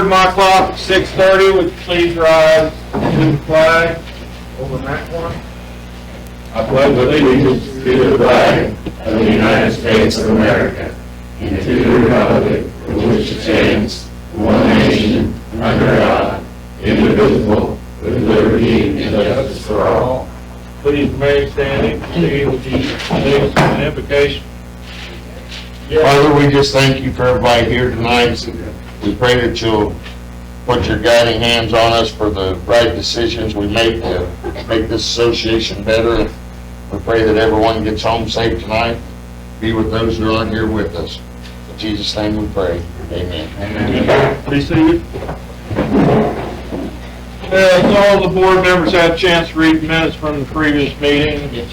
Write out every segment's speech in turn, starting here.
started my clock at 6:30. Would you please rise to the flag over that one? I pledge allegiance to the flag of the United States of America and to the republic for which it stands, one nation, under God, indivisible, with liberty and justice for all. Please remain standing. Proceed with the and invocation. Father, we just thank you for everybody here tonight. We pray that you'll put your guiding hands on us for the right decisions we make to make this association better. We pray that everyone gets home safe tonight. Be with those who aren't here with us. In Jesus' name we pray. Amen. Amen. Please seated. As all the board members had a chance to read minutes from the previous meeting,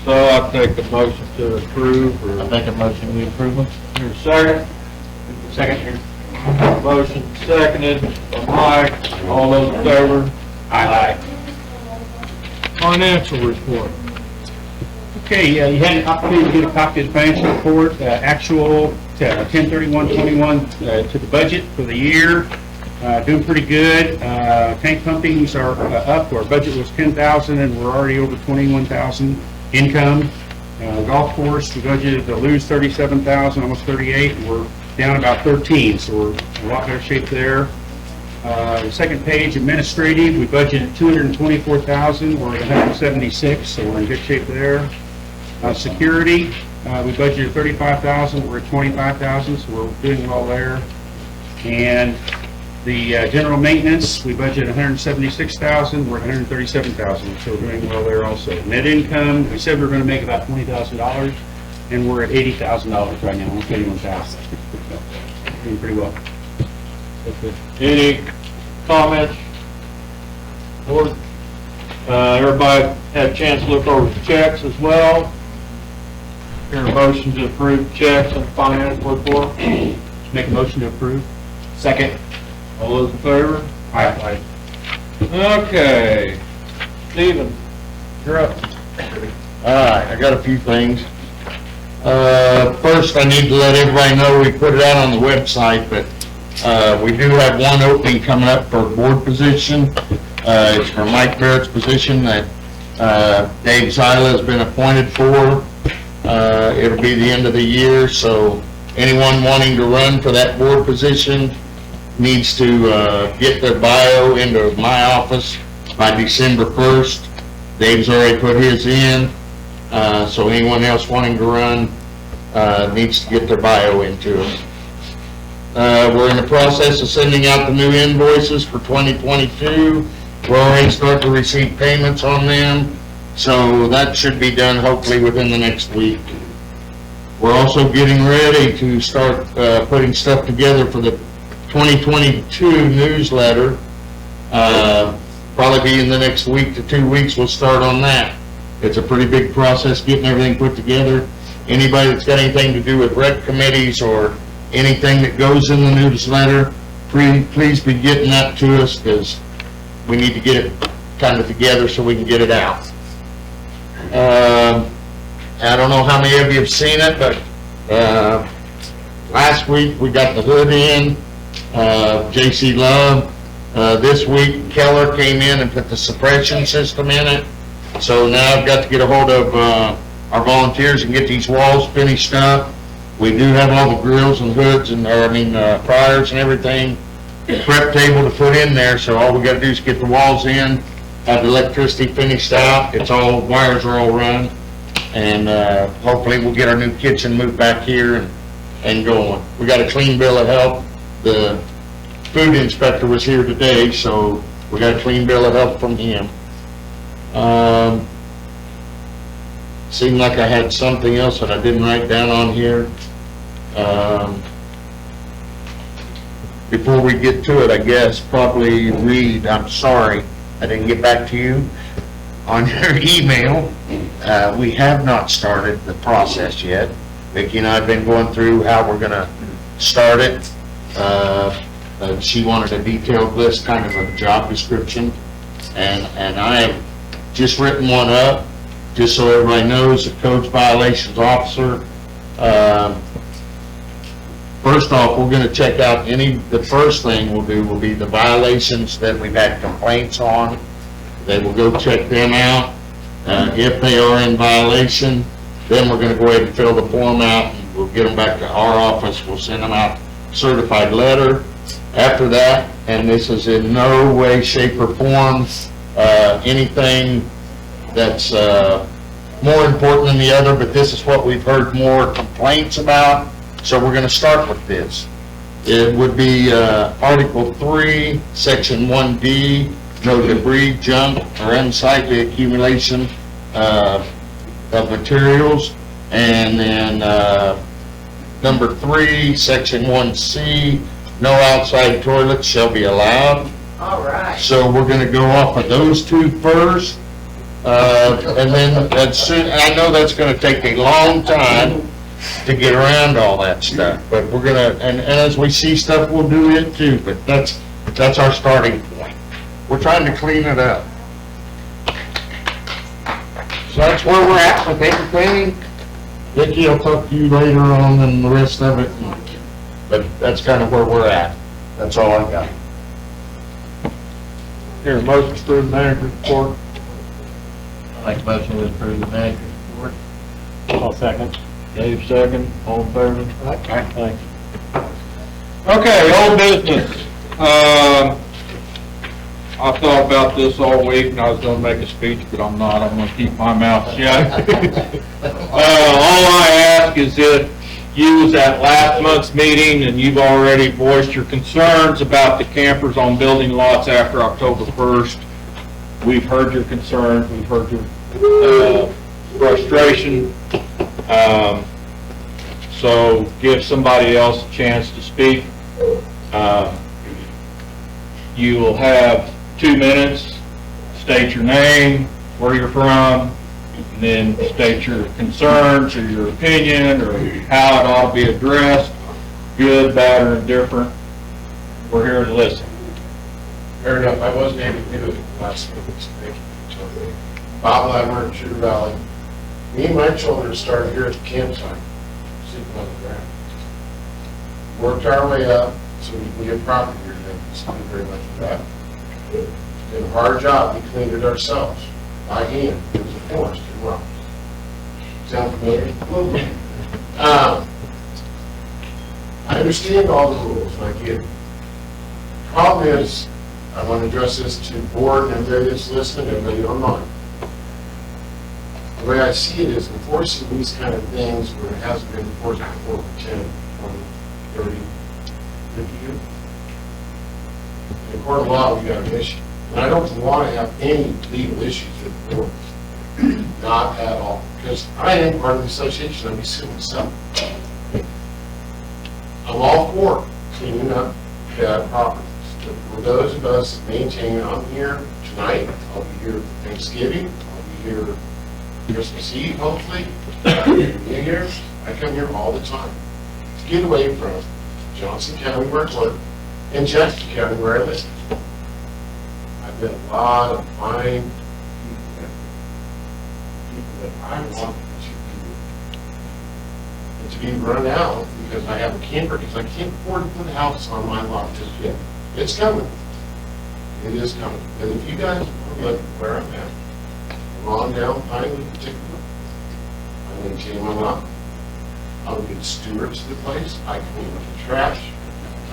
so I'll take a motion to approve. I make a motion we approve them. Here's a second. Second. Motion seconded by Mike. All those in favor? Aye. Financial report. Okay, you had an opportunity to get a copy of the financial report, actual 10/31/21 to the budget for the year. Doing pretty good. Tank pumpings are up. Our budget was 10,000 and we're already over 21,000 income. Golf course, we budgeted to lose 37,000, almost 38, and we're down about 13, so we're in a lot better shape there. The second page, administrative, we budgeted 224,000, we're at 176, so we're in good shape there. Security, we budgeted 35,000, we're at 25,000, so we're doing well there. And the general maintenance, we budgeted 176,000, we're at 137,000, so we're doing well there also. Net income, we said we were going to make about $20,000, and we're at $80,000 right now, almost 81,000. Doing pretty well. Any comments? Board? Everybody had a chance to look over the checks as well. Hear a motion to approve checks and financial report. Make a motion to approve. Second. All those in favor? Aye. Okay. Stephen, you're up. All right, I got a few things. First, I need to let everybody know we put it out on the website, but we do have one opening coming up for a board position. It's for Mike Barrett's position that Dave Zyla has been appointed for. It'll be the end of the year, so anyone wanting to run for that board position needs to get their bio into my office by December 1st. Dave's already put his in, so anyone else wanting to run needs to get their bio into us. We're in the process of sending out the new invoices for 2022. We're already starting to receive payments on them, so that should be done hopefully within the next week. We're also getting ready to start putting stuff together for the 2022 newsletter. Probably be in the next week to 2 weeks we'll start on that. It's a pretty big process getting everything put together. Anybody that's got anything to do with rec committees or anything that goes in the newsletter, please be getting that to us because we need to get it kind of together so we can get it out. I don't know how many of you have seen it, but last week we got the hood in, J.C. Love. This week Keller came in and put the suppression system in it. So now I've got to get a hold of our volunteers and get these walls finished up. We do have all the grills and hoods and pryers and everything, prep table to put in there. So all we got to do is get the walls in, have the electricity finished out. It's all, wires are all run, and hopefully we'll get our new kitchen moved back here and going. We got a clean bill of health. The food inspector was here today, so we got a clean bill of health from him. Seemed like I had something else that I didn't write down on here. Before we get to it, I guess, probably read, I'm sorry, I didn't get back to you on your email. We have not started the process yet. Vicki and I have been going through how we're going to start it. She wanted a detailed list, kind of a job description, and I have just written one up, just so everybody knows. The codes violations officer, First off, we're gonna check out the first thing we'll do will be the violations that we've had complaints on. They will go check them out. If they are in violation, then we're gonna go ahead and fill the form out, and we'll get them back to our office, we'll send them out certified letter. After that, and this is in no way, shape, or form, anything that's, more important than the other, but this is what we've heard more complaints about, so we're gonna start with this. It would be, Article 3, Section 1D, no debris, junk, or unsightly accumulation, of materials. And then, number 3, Section 1C, no outside toilets shall be allowed. All right. So we're gonna go off of those two first. And then I know that's gonna take a long time to get around all that stuff, but we're gonna, and as we see stuff, we'll do it too, but that's our starting point. We're trying to clean it up. So that's where we're at with everything. Vicki will talk to you later on and the rest of it, but that's kind of where we're at. That's all I got. Here, a motion to approve the manager's report. I make a motion to approve the manager's report. I'll second. Dave, second. All in favor? Thanks. Okay, old business. I thought about this all week, and I was gonna make a speech, but I'm not. I'm gonna keep my mouth shut. All I ask is that you was at last month's meeting, and you've already voiced your concerns about the campers on building lots after October 1st. We've heard your concerns, we've heard your frustration. So give somebody else a chance to speak. You will have 2 minutes, state your name, where you're from, and then state your concerns or your opinion or how it ought to be addressed, good, bad, or indifferent. We're here to listen. Fair enough, I wasn't able to do it last week, so thank you. Bob Lammer, Sugar Valley. Me and my children started here at the campsite, sleeping on the ground. Worked our way up so we can get property here today. Thank you very much for that. Did a hard job, we cleaned it ourselves, by hand. It was a forest in rocks. Sound familiar? I understand all the rules, and I get it. Problem is, I want to address this to the board and everybody that's listening, everybody online. The way I see it is enforcing these kind of things where it hasn't been enforced before for 10, 20, 30, 50 years. In a court of law, we got an issue. And I don't want to have any legal issues with the board. Not at all. Because I am part of the association, I'll be suing myself. I'm all for cleaning up bad properties. For those of us that maintain, I'm here tonight, I'll be here for Thanksgiving, I'll be here Christmas Eve, hopefully, New Year's. I come here all the time to get away from Johnson County where I work and Chester County where I live. I've met a lot of fine people that I want to be run out because I have a camper, because I can't afford to put a house on my lot just yet. It's coming. It is coming. And if you guys look where I'm at, I'm on down Pinewood in particular. I maintain my lot. I'm a good steward to the place. I clean up the trash.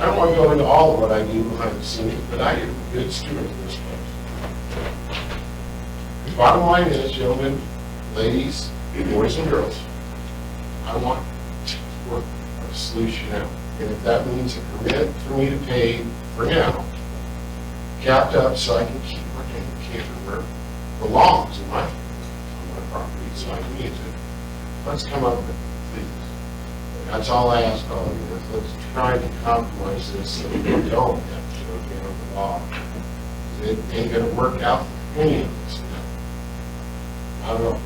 I don't want to go into all of what I do behind the scenes, but I am a good steward of this place. The bottom line is, gentlemen, ladies, boys and girls, I want to work a solution out. And if that means a permit for me to pay for now, capped up so I can keep my camper where it belongs on my property so I can use it. Let's come up with it, please. That's all I ask all of you. Let's try to compromise this so we don't have to go down the law. It ain't gonna work out for any of us. I don't know.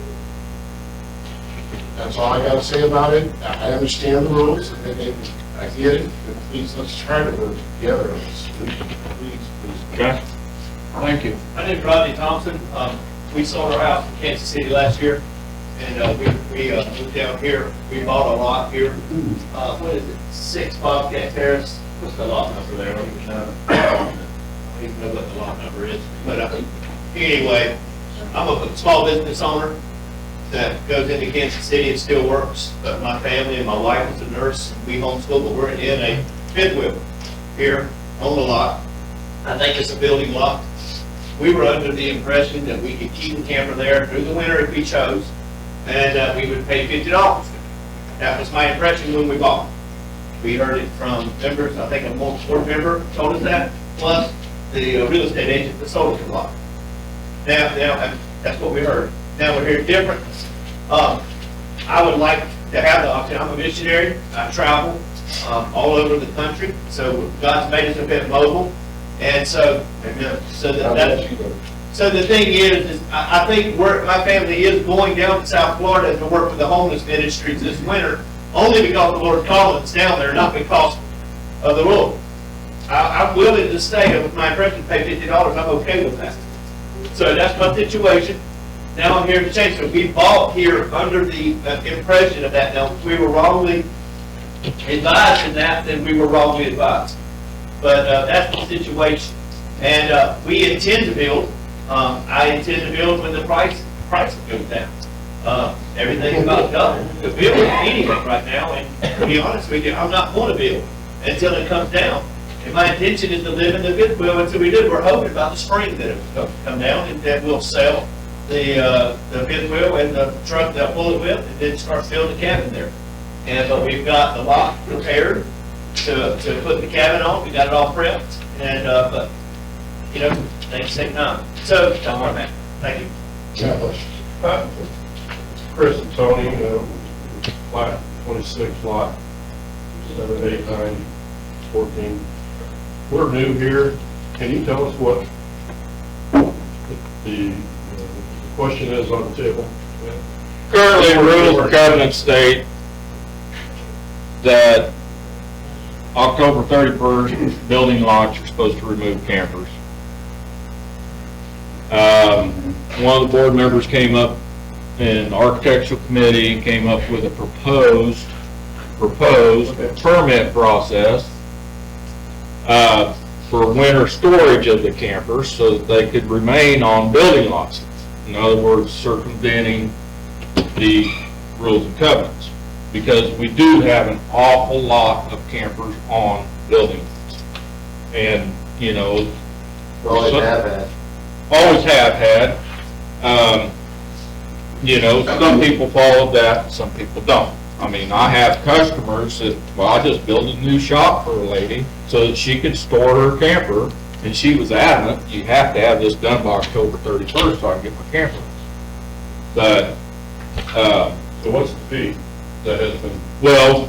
That's all I gotta say about it. I understand the rules. I get it, but please, let's try to work together on this solution. Please. Okay? Thank you. My name is Rodney Thompson. We sold our house in Kansas City last year, and we moved down here. We bought a lot here. What is it? 6 Bobcat Terrace. What's the lot number there? I don't even know. I don't even know what the lot number is. But anyway, I'm a small business owner that goes into Kansas City and still works. But my family and my wife is a nurse. We homeschool, but we're in a fifth wheel here on the lot. I think it's a building lot. We were under the impression that we could keep the camper there through the winter if we chose, and we would pay $50. That was my impression when we bought it. We heard it from members, I think a board member told us that, plus the real estate agent that sold us the lot. Now, that's what we heard. Now we're hearing different. I would like to have the option. I'm a missionary. I travel all over the country, so God's made us a bit mobile. And so the thing is I think my family is going down to South Florida to work with the homeless ministries this winter, only because the Lord called us down there, not because of the Lord. I'm willing to stay with my impression, pay $50. I'm okay with that. So that's my situation. Now I'm here to change. So we bought here under the impression of that. Now, if we were wrongly advised in that, then we were wrongly advised. But that's the situation. And we intend to build. I intend to build when the price goes down. Everything's about double. To build anything right now, and to be honest with you, I'm not going to build until it comes down. And my intention is to live in the fifth wheel until we do. We're hoping about the spring that it will come down, and then we'll sell the fifth wheel and the truck that pull it with, and then start building the cabin there. And we've got the lot prepared to put the cabin on. We got it all prepped, and but you know, things take time. So that's where I'm at. Thank you. Chris and Tony, lot 26, lot 7, 8, 9, 14. We're new here. Can you tell us what the question is on the table? Currently, rules and covenants state that October 31st, building lots, you're supposed to remove campers. One of the board members came up in the architectural committee, came up with a proposed permit process for winter storage of the campers so that they could remain on building lots. In other words, circumventing the rules and covenants, because we do have an awful lot of campers on building lots. And, you know, Always have had. always have had. You know, some people follow that, some people don't. I mean, I have customers that, well, I just built a new shop for a lady so that she could store her camper, and she was adamant, you have to have this done by October 31st so I can get my camper. But, So what's the fee that has been? well,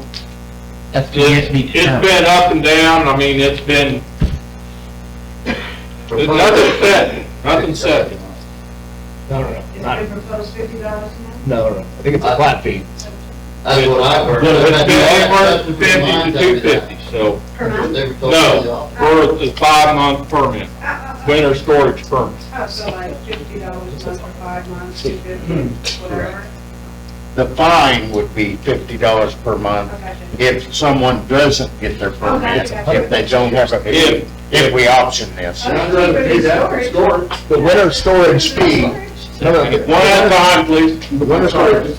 That's it's been up and down. I mean, it's been, nothing set. No. Is it proposed $50 now? No. I think it's a flat fee. That's what I've heard. It's been anywhere from 50 to 250, so. Per month? They were told me No, off. for the 5-month permit, winter storage permit. Oh, so like $50 a month for 5 months, $250, whatever? The fine would be $50 per month Okay. if someone doesn't get their permit, Okay. if they don't have a, if we option this. I'd rather pay that for storage. The winter storage fee, One at a time, please. the winter storage,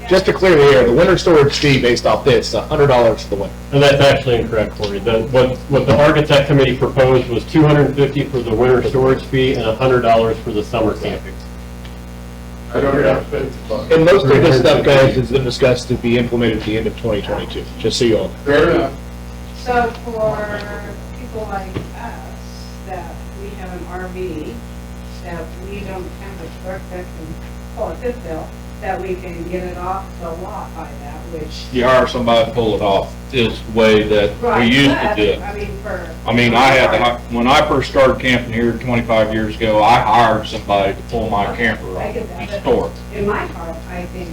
just to clear the air, the winter storage fee based off this, is $100 for the winter. And that's actually incorrect, Corey. What the architect committee proposed was $250 for the winter storage fee and $100 for the summer camping. I don't have $50. And most of this stuff, guys, has been discussed to be implemented at the end of 2022, just so you all know. Fair enough. So for people like us, that we have an RV, that we don't have a truck that can pull a fifth wheel, that we can get it off the lot by that, which. You hire somebody to pull it off, is the way that we Right, used to but, do it. I mean, for. I mean, when I first started camping here 25 years ago, I hired somebody to pull my camper I off get that, and but store it. in my car, I think,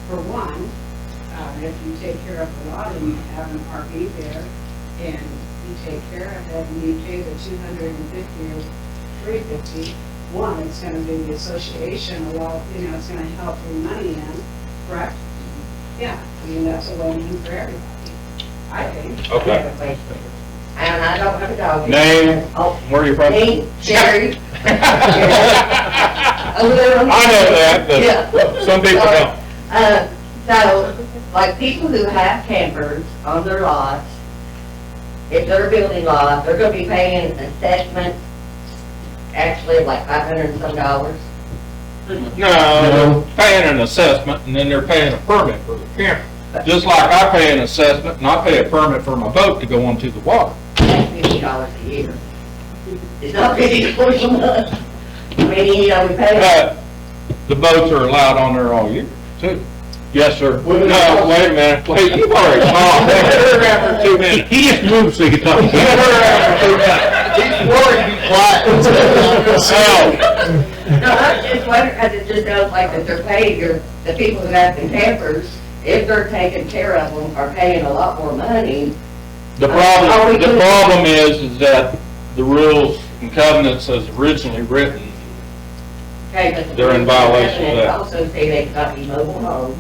for one, if you take care of the lot and you have an RV there, and you take care of it, and you pay the $250 or $350, one, it's gonna be the association, well, you know, it's gonna help bring money in, correct? Yeah, I mean, that's a win-win for everybody, I think. Okay. And I don't have a dog. Name, Oh, where are you from? me, Sherry. I know that, Yeah. but some people don't. So, like people who have campers on their lots, if they're building lots, they're gonna be paying an assessment, actually of like $500 and some dollars. No, they're paying an assessment and then they're paying a permit for the camper. Just like I pay an assessment and I pay a permit for my boat to go onto the water. That's $50 a year. It's not $50 a month. I mean, you know, we pay. But the boats are allowed on there all year, too. Yes, sir. No, wait a minute, wait, you've already talked. Let her have her 2 minutes. He just moved so he could talk. Let her have her 2 minutes. He's worried to be quiet. No, I was just wondering, because it just sounds like that they're paying, the people who have the campers, if they're taking care of them, are paying a lot more money. The problem is that the rules and covenants as originally written, Okay, but They're in violation of that. Also say they cannot be mobile homes,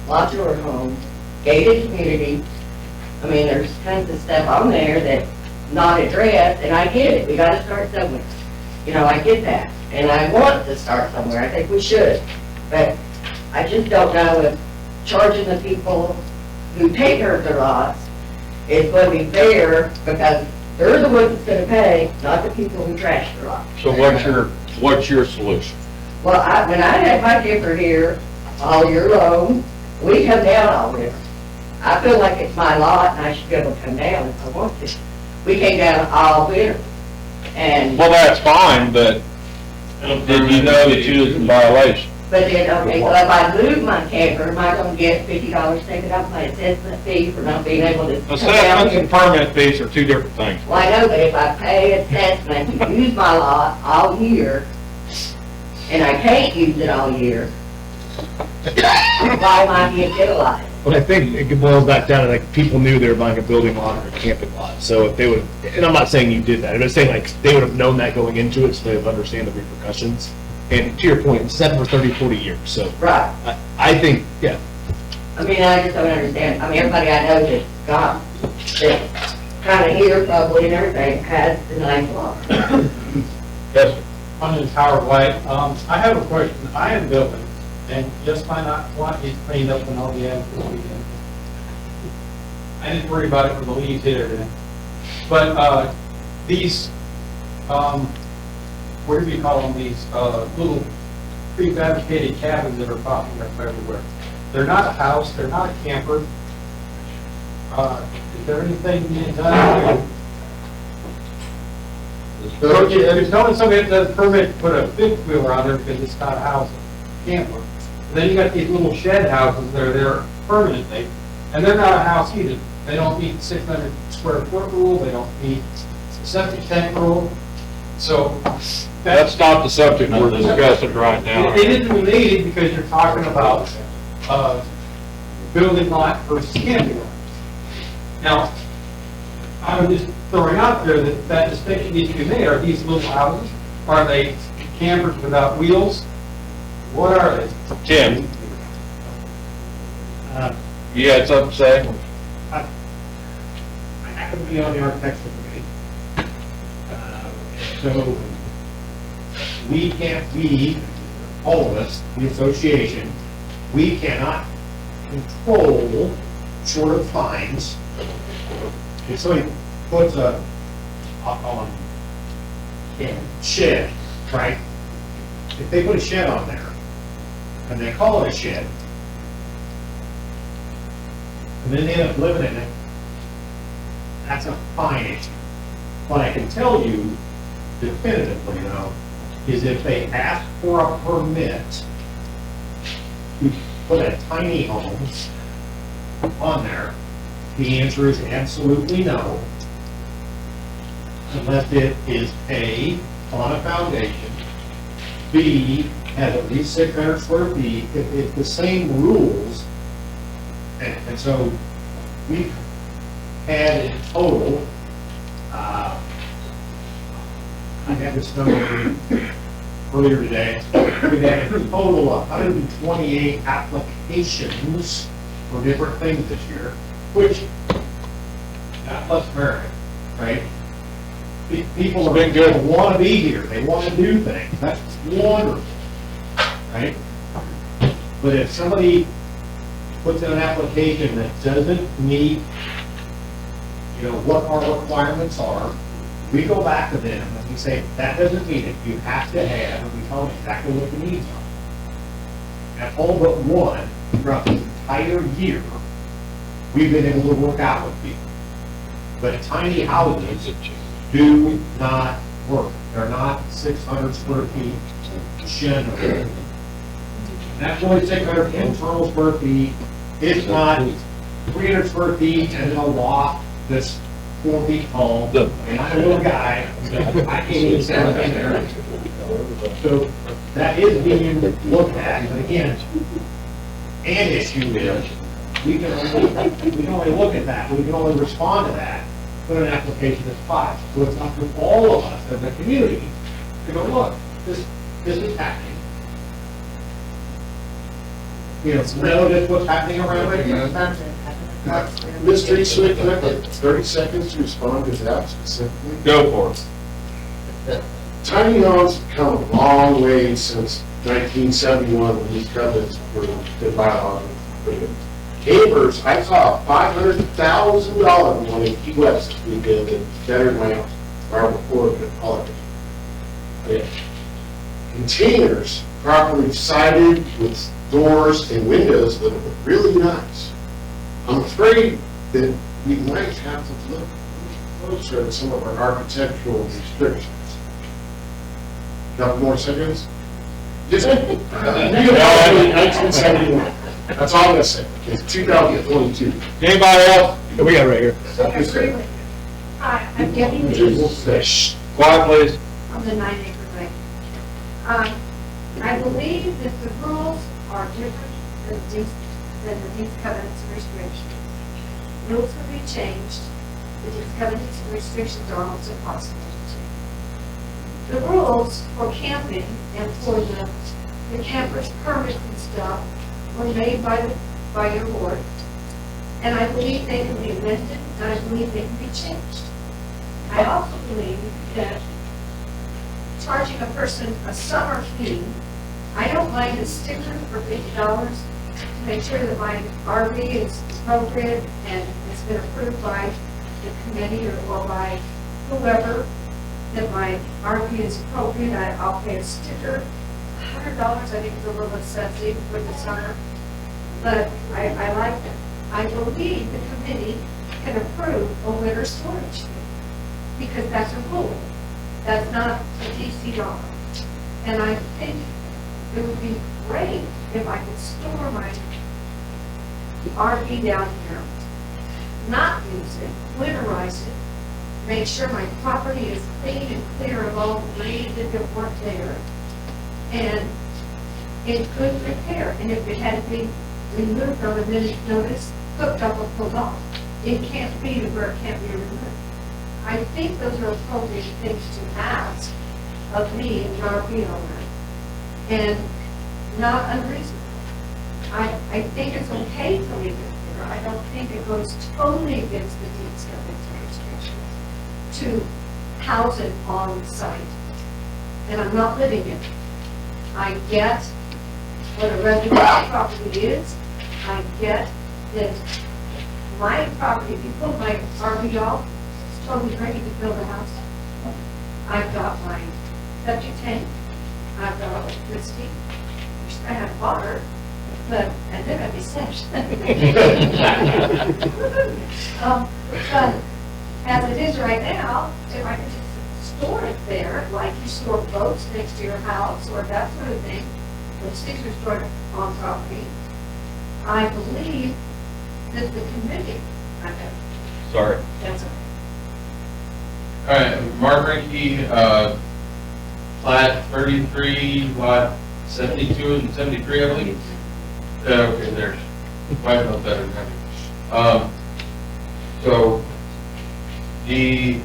modular homes, gated communities. I mean, there's tons of stuff on there that's not addressed, and I get it, we gotta start somewhere. You know, I get that, and I want to start somewhere, I think we should. But I just don't know if charging the people who take care of their lots is going to be fair, because they're the ones that's gonna pay, not the people who trash their lots. so what's your solution? Well, when I had my camper here all year long, we come down all winter. I feel like it's my lot and I should be able to come down if I want to. We came down all winter. And, Well, that's fine, but did you know that you was in violation? but then, okay, so if I move my camper, am I gonna get $50 taken off my assessment fee for not being able to come down Assessments here? and permit fees are two different things. Well, I know, but if I pay assessment to use my lot all year, and I can't use it all year, why am I being penalized? But I think it boils back down to like, people knew they were buying a building lot or a camping lot. So if they would, and I'm not saying you did that, I'm just saying like, they would have known that going into it, so they would understand the repercussions. And to your point, it's set for 30, 40 years, so Right. I think, yeah. I mean, I just don't understand. I mean, everybody I know that's got, that's kind of here probably and everything, has the nice lot. Yes, sir. My name is Howard White. I have a question. I am building, and just find out what is cleaned up and all the others this weekend. I didn't worry about it when the leaves hit everything. But, these, what do you call them, these, little prefabricated cabins that are popping up everywhere. They're not a house, they're not a camper. Is there anything being done to There's only somebody that does permit to put a fifth wheeler on there because it's not a house, it's a camper. And then you got these little shed houses that are there permanently, and they're not a house either. They don't meet the 600 square foot rule, they don't meet the septic tank rule, so. That's not the subject we're discussing right now. It isn't related because you're talking about, building lot versus camping lot. Now, I'm just throwing out there that that distinction needs to be made. Are these little houses? Are they campers without wheels? What are they? Tim, you had something to say? I happen to be on the architectural committee. So we can't, all of us, the association, we cannot control, short of fines. If somebody puts a, on shed, right? If they put a shed on there, and they call it a shed, and then they end up living in it, that's a fine issue. What I can tell you definitively, though, is if they ask for a permit to put a tiny home on there, the answer is absolutely no, unless it is A, on a foundation, B, has at least 600 square feet, it's the same rules. And so we've had in total, I have this number, earlier today. We had a total of 128 applications for different things this year, which, not less American, right? People are been good. want to be here, they want to do things, that's wonderful, right? But if somebody puts in an application that doesn't meet, what our requirements are, we go back to them and we say, that doesn't mean it, you have to have, and we tell them exactly what the needs are. And all but one, throughout the entire year, we've been able to work out with people. But tiny houses do not work. They're not 600 square feet generally. And that's only 600 internal square feet. It's not 300 square feet and a loft that's 4 feet tall. And I'm a little guy, I can't even stand in there. So that is being looked at, but again, an issue is, we can only look at that, we can only respond to that, put an application that's filed. So it's up to all of us as a community to go, look, this is happening. Know that what's happening around it. Mr. Eastman, can I get 30 seconds to respond to that specifically? Go for it. Tiny homes have come a long way since 1971 when these covenants were divided. Neighbors, I saw a $500,000 one in Key West that we did that bettered my house, or before the holiday. Containers properly sided with doors and windows that are really nice. I'm afraid that we might have to look closer at some of our architectural restrictions. Couple more seconds? Just, redevelopment 1971. That's all I'm gonna say. It's 2022. Anybody else? We got it right here. Hi, I'm Debbie Lee. Quiet, please. On the 9 acre lake. I believe that the rules are different than the deed covenants and restrictions. Rules will be changed. The deed covenants and restrictions are almost impossible to change. The rules for camping and for the campers permits and stuff were made by your board. And I believe they can be amended, and I believe they can be changed. I also believe that charging a person a summer fee, I don't mind a sticker for $50 to make sure that my RV is appropriate and it's been approved by the committee or by whoever, that my RV is appropriate. I'll pay a sticker. $100 I think is a little excessive for the summer, but I like that. I believe the committee can approve a winter storage fee, because that's a rule. That's not a DC law. And I think it would be great if I could store my RV down here, not use it, winterize it, make sure my property is clean and clear of all the weeds that weren't there, and in good repair. And if it had to be removed on a minute's notice, hooked up or pulled off, it can't be to where it can't be removed. I think those are appropriate things to ask of me as an RV owner, and not unreasonable. I think it's okay to leave it there. I don't think it goes totally against the deeds covenants and restrictions to house it on site. And I'm not living in it. I get what a residential property is. I get that my property, if you pull my RV off, it's totally ready to build a house. I've got my septic tank. I've got electricity. I have water, but, and then I'd be set. But as it is right now, if I could just store it there, like you store boats next to your house or that sort of thing, which things are stored on property, I believe that the committee, Sorry. that's okay. All right, Mark Rinke, plat 33, lot 72 and 73, I believe. Okay, there's quite a lot better than that. So, the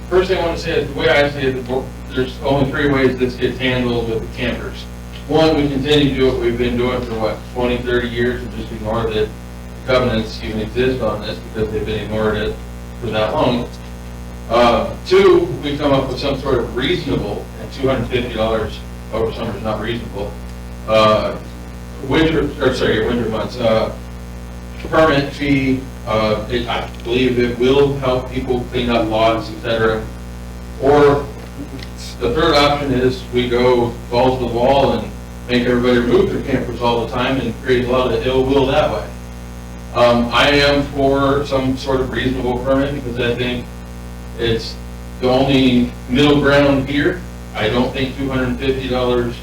first thing I want to say is the way I see it, there's only three ways this gets handled with the campers. One, we continue to do what we've been doing for what, 20, 30 years, and just ignore that covenants even exist on this because they've been ignored it for that long. Two, we come up with some sort of reasonable, and $250 over summer is not reasonable, winter months, permit fee. I believe it will help people clean up lots, etc. Or the third option is we go balls to the wall and make everybody remove their campers all the time and create a lot of ill will that way. I am for some sort of reasonable permit because I think it's the only middle ground here. I don't think $250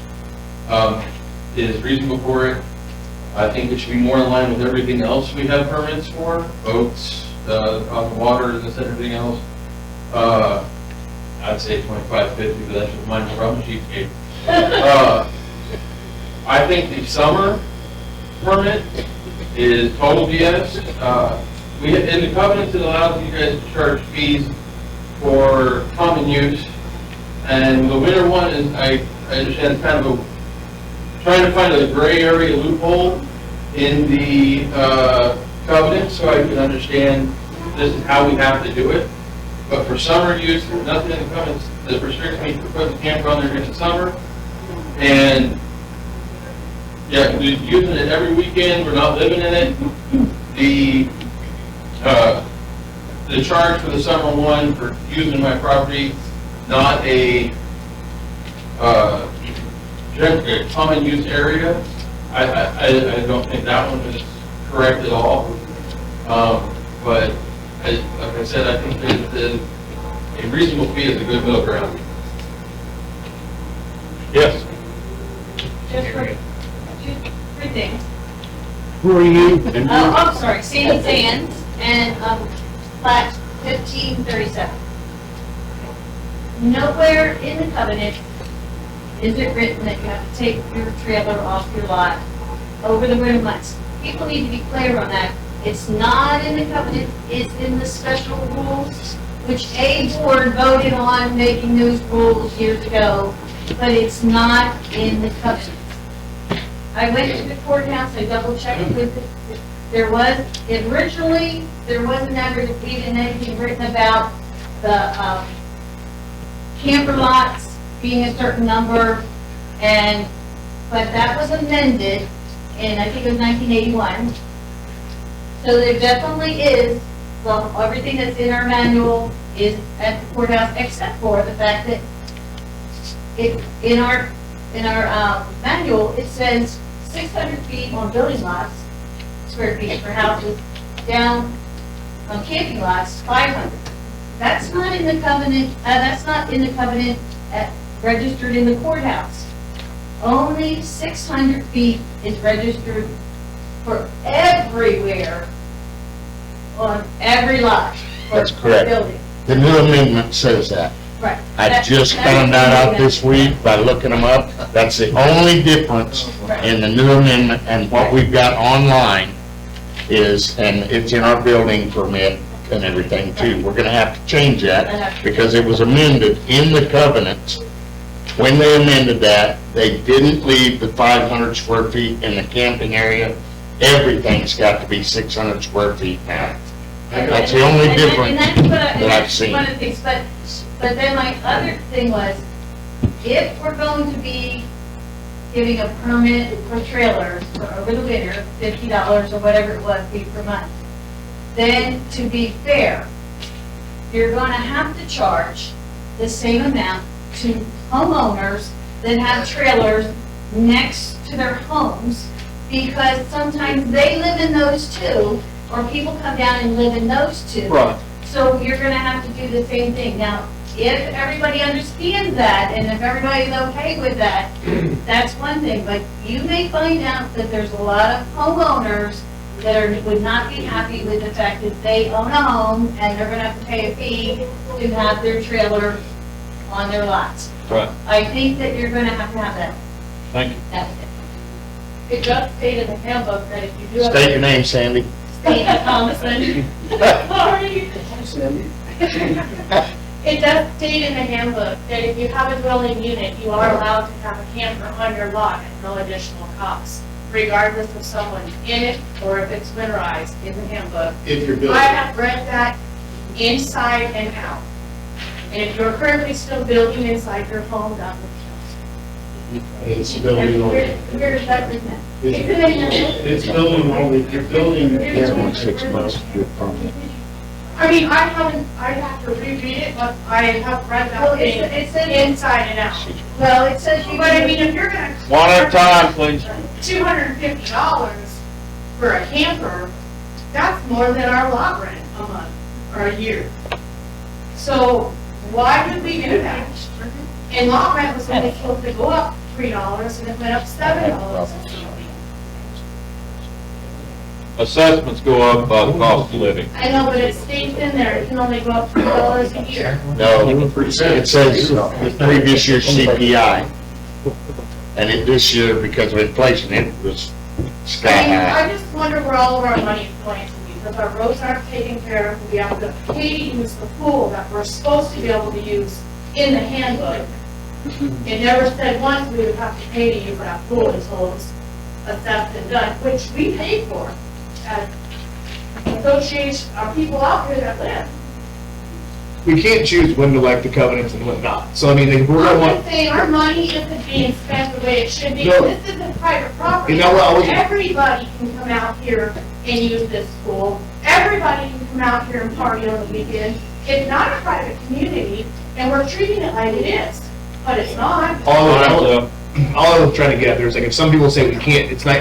is reasonable for it. I think it should be more in line with everything else we have permits for, boats, on the water, and everything else. I'd say $25.50, but that's just mine from cheapskate. I think the summer permit is total BS. In the covenant, it allows you guys to charge fees for common use, and the winter one is, I understand, it's kind of trying to find a gray area loophole in the covenant so I can understand this is how we have to do it. But for summer use, there's nothing in the covenants that restricts me from putting the camper on there during the summer. And yeah, we're using it every weekend, we're not living in it. The charge for the summer one for using my property, not a common use area, I don't think that one is correct at all. But like I said, I think that a reasonable fee is a good middle ground. Yes. Just for three things. Who are you? Oh, I'm sorry, Sandy Sands, and plat 1537. Nowhere in the covenant is it written that you have to take your trailer off your lot over the winter months. People need to be clear on that. It's not in the covenant, it's in the special rules, which a board voted on making those rules years ago, but it's not in the covenant. I went to the courthouse, I double checked with it. Originally, there wasn't ever even anything written about the camper lots being a certain number, but that was amended in, I think it was 1981. So there definitely is, well, everything that's in our manual is at the courthouse, except for the fact that in our manual, it says 600 feet on building lots, square feet for houses, down on camping lots, 500. That's not in the covenant, registered in the courthouse. Only 600 feet is registered for everywhere, on every lot. That's for correct. building. The new amendment says that. Right. I just found that out this week by looking them up. That's the only difference in the new amendment and what we've got online is, and it's in our building permit and everything too. We're gonna have to change that because it was amended in the covenant. When they amended that, they didn't leave the 500 square feet in the camping area. Everything's got to be 600 square feet now. That's the only difference that I've seen. One of the things, but then my other thing was, if we're going to be giving a permit for trailers for over the winter, $50 or whatever it was per month, then to be fair, you're going to have to charge the same amount to homeowners that have trailers next to their homes, because sometimes they live in those too, or people come down and live in those too. Right. So you're gonna have to do the same thing. Now, if everybody understands that, and if everybody's okay with that, that's one thing, but you may find out that there's a lot of homeowners that would not be happy with the fact that they own a home, and they're gonna have to pay a fee to have their trailer on their lots. Right. I think that you're gonna have to have that. Thank you. That's it. It does state in the handbook that if you do have. State your name, Sandy. Sandy Thomason. Sorry. It does state in the handbook that if you have a dwelling unit, you are allowed to have a camper on your lot at no additional cost, regardless if someone's in it or if it's winterized in the handbook. If you're building. I have read that inside and out. And if you're currently still building inside your home, that would count. It's building only. Where does that present? It's in the handbook. It's building only, if you're building. Yeah, 6 months to get permit. I mean, I have to reread it, but I have read that thing inside and out. Well, it says you. But I mean, if you're gonna. One at a time, please. $250 for a camper, that's more than our lot rent a month or a year. So why did we do that? And lot rent was only supposed to go up $3 and it went up $7. Assessments go up by the cost of living. I know, but it states in there, it can only go up $3 a year. No, it says the previous year's CPI. And this year, because of inflation, it was sky I mean, high. I just wonder where all of our money is going to be, because our roads aren't taken care of, we have to pay to use the pool that we're supposed to be able to use in the handbook. It never said once we would have to pay to use that pool until it was assessed and done, which we paid for. As association, our people out here that live. We can't choose when to elect the covenants and when not. So I mean, if we're gonna I'm want, just saying, our money isn't being spent the way it should be. No. This isn't private property. You know what, I was- Everybody can come out here and use this pool. Everybody can come out here and party on the weekend. It's not a private community, and we're treating it like it is, but it's not. all I was trying to get at there is like, if some people say we can't, it's not,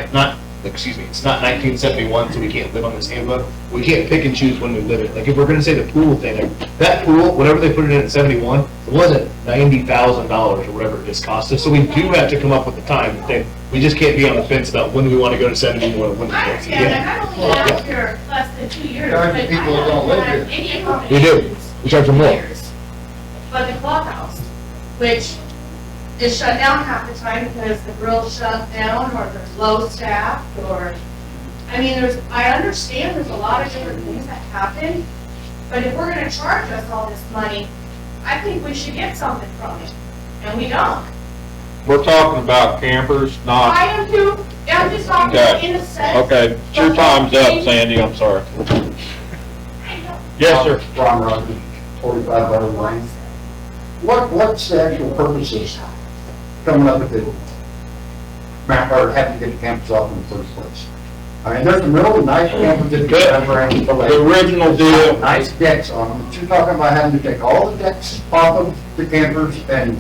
it's not 1971, so we can't live on this handbook. We can't pick and choose when we live it. Like, if we're gonna say the pool thing, like, that pool, whatever they put it in at 71, it wasn't $90,000 or whatever it just cost us. So we do have to come up with the time and think, we just can't be on the fence about when we wanna go to 71 or when we I don't. understand that, I've only been out here less than 2 years, There are but I people that don't don't live have here. any We do, accommodations. we charge them more. Years. But the clubhouse, which is shut down half the time because the grill's shut down, or there's low staff, or, I mean, I understand there's a lot of different things that happen, but if we're gonna charge us all this money, I think we should get something from it, and we don't. We're talking about campers, I not, am too, I'm just talking Okay. in a sense. okay, your time's up, Sandy, I'm sorry. Yes, sir. Ron Rogers, 45 Butler Lane. What's the actual purposes coming up with the map, or having to get the campus off in the first place? I mean, there's some really nice campers that you have around the lake. The original deal, Nice decks on them, but you're talking about having to take all the decks off of the campers and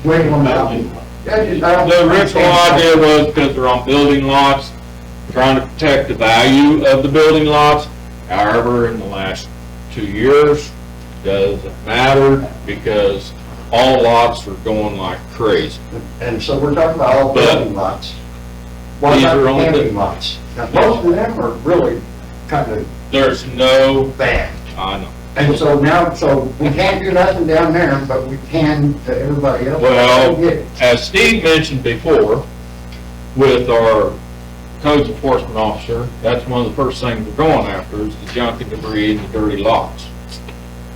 wiggle them out. the original idea was because they're on building lots, trying to protect the value of the building lots. However, in the last 2 years, doesn't matter because all lots are going like crazy. And so we're talking about all building lots. What These about are the only camping lots? Now, most of them are really kind of There's no, bad. I know. And so now, so we can't do nothing down there, but we can to everybody else. Well, I get it. as Steve mentioned before, with our codes enforcement officer, that's one of the first things we're going after is the junk and debris and the dirty lots.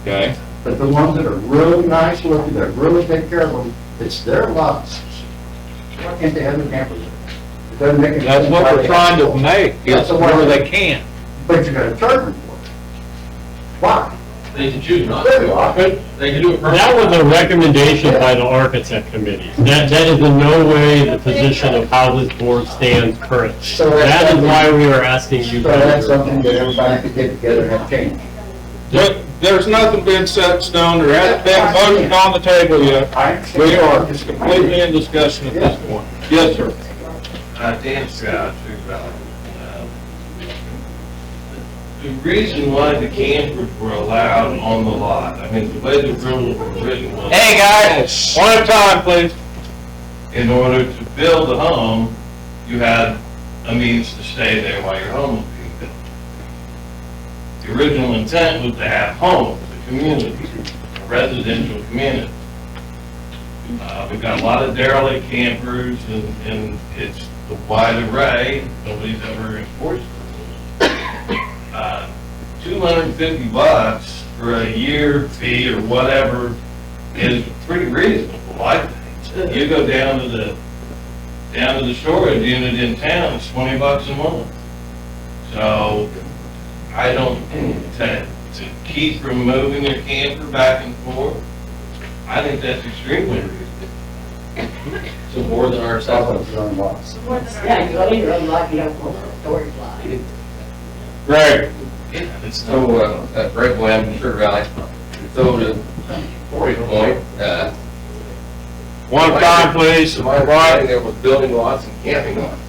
Okay? But the ones that are really nice looking, that really take care of them, it's their lots. Why can't they have their campers? It doesn't make any sense. That's what we're trying to make, Yeah, is so why- where they can. But you gotta charge them for it. Why? They can choose not There you are. to. They can do it perfectly. That was a recommendation by the architect committee. That is in no way the position of how this board stands currently. So that's That is something- why we are asking you. So that's something that everybody could get together and have changed. There's nothing been set in stone, there hasn't been a motion on the table yet. We are completely in discussion at this point. Yes, sir. Dan Stroud, True Valley. The reason why the campers were allowed on the lot, I mean, the way the rules were written was. Hey, guys, one at a time, please. In order to build a home, you had a means to stay there while your home was being built. The original intent was to have homes, a community, a residential community. We've got a lot of derelict campers, and it's the wide array, nobody's ever enforced the rules. $250 for a year fee or whatever is pretty reasonable, I think. You go down to the storage unit in town, it's $20 a month. So, I don't, to keep from moving your camper back and forth, I think that's extremely reasonable. So more than our cell phone. Yeah, you only run like you don't want a storage lot. Greg? So, Greg Lamb, Sugar Valley. So to Corey's point, One time, please. To my understanding, there was building lots and camping lots.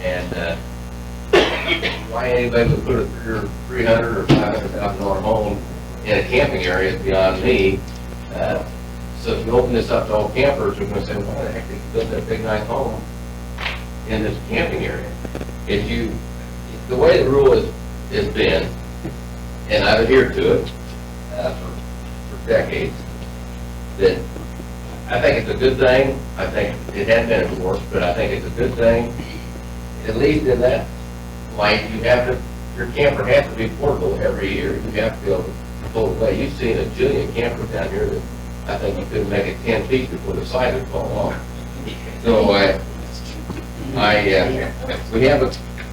And, why anybody would put a $300,000 or $500,000 home in a camping area is beyond me. So if you open this up to all campers, we're gonna say, why the heck did you build that big nice home in this camping area? The way the rule has been, and I've adhered to it, for decades, that I think it's a good thing. I think it has been enforced, but I think it's a good thing. At least in that light, your camper has to be portable every year. You have to be able to pull it away. You've seen a jillion campers down here that I think you couldn't make it 10 feet before the side would fall off. So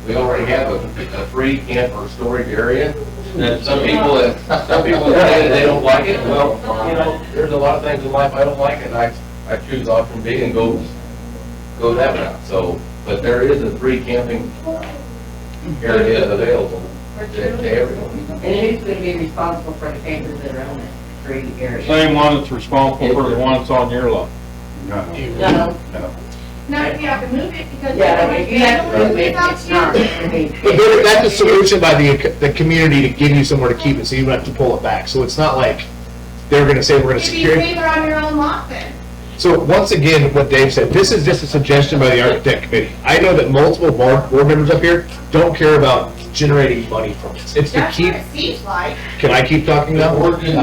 we already have a free camper storage area. And some people say they don't like it. Well, there's a lot of things in life I don't like, and I choose option B and go that route. So, but there is a free camping area available to everyone. And who's going to be responsible for the campers that are on that free area? Same one that's responsible for the one that's on your lot. No. Not if you have to move it because. Yeah, if you have to move it, it's not, I mean. But that's a solution by the community to give you somewhere to keep it, so you don't have to pull it back. So it's not like they're gonna say we're gonna If you secure. leave it on your own lot then. So once again, what Dave said, this is just a suggestion by the architect committee. I know that multiple board members up here don't care about generating money from it. It's to That's keep, what it seems like. can I keep talking now? We're putting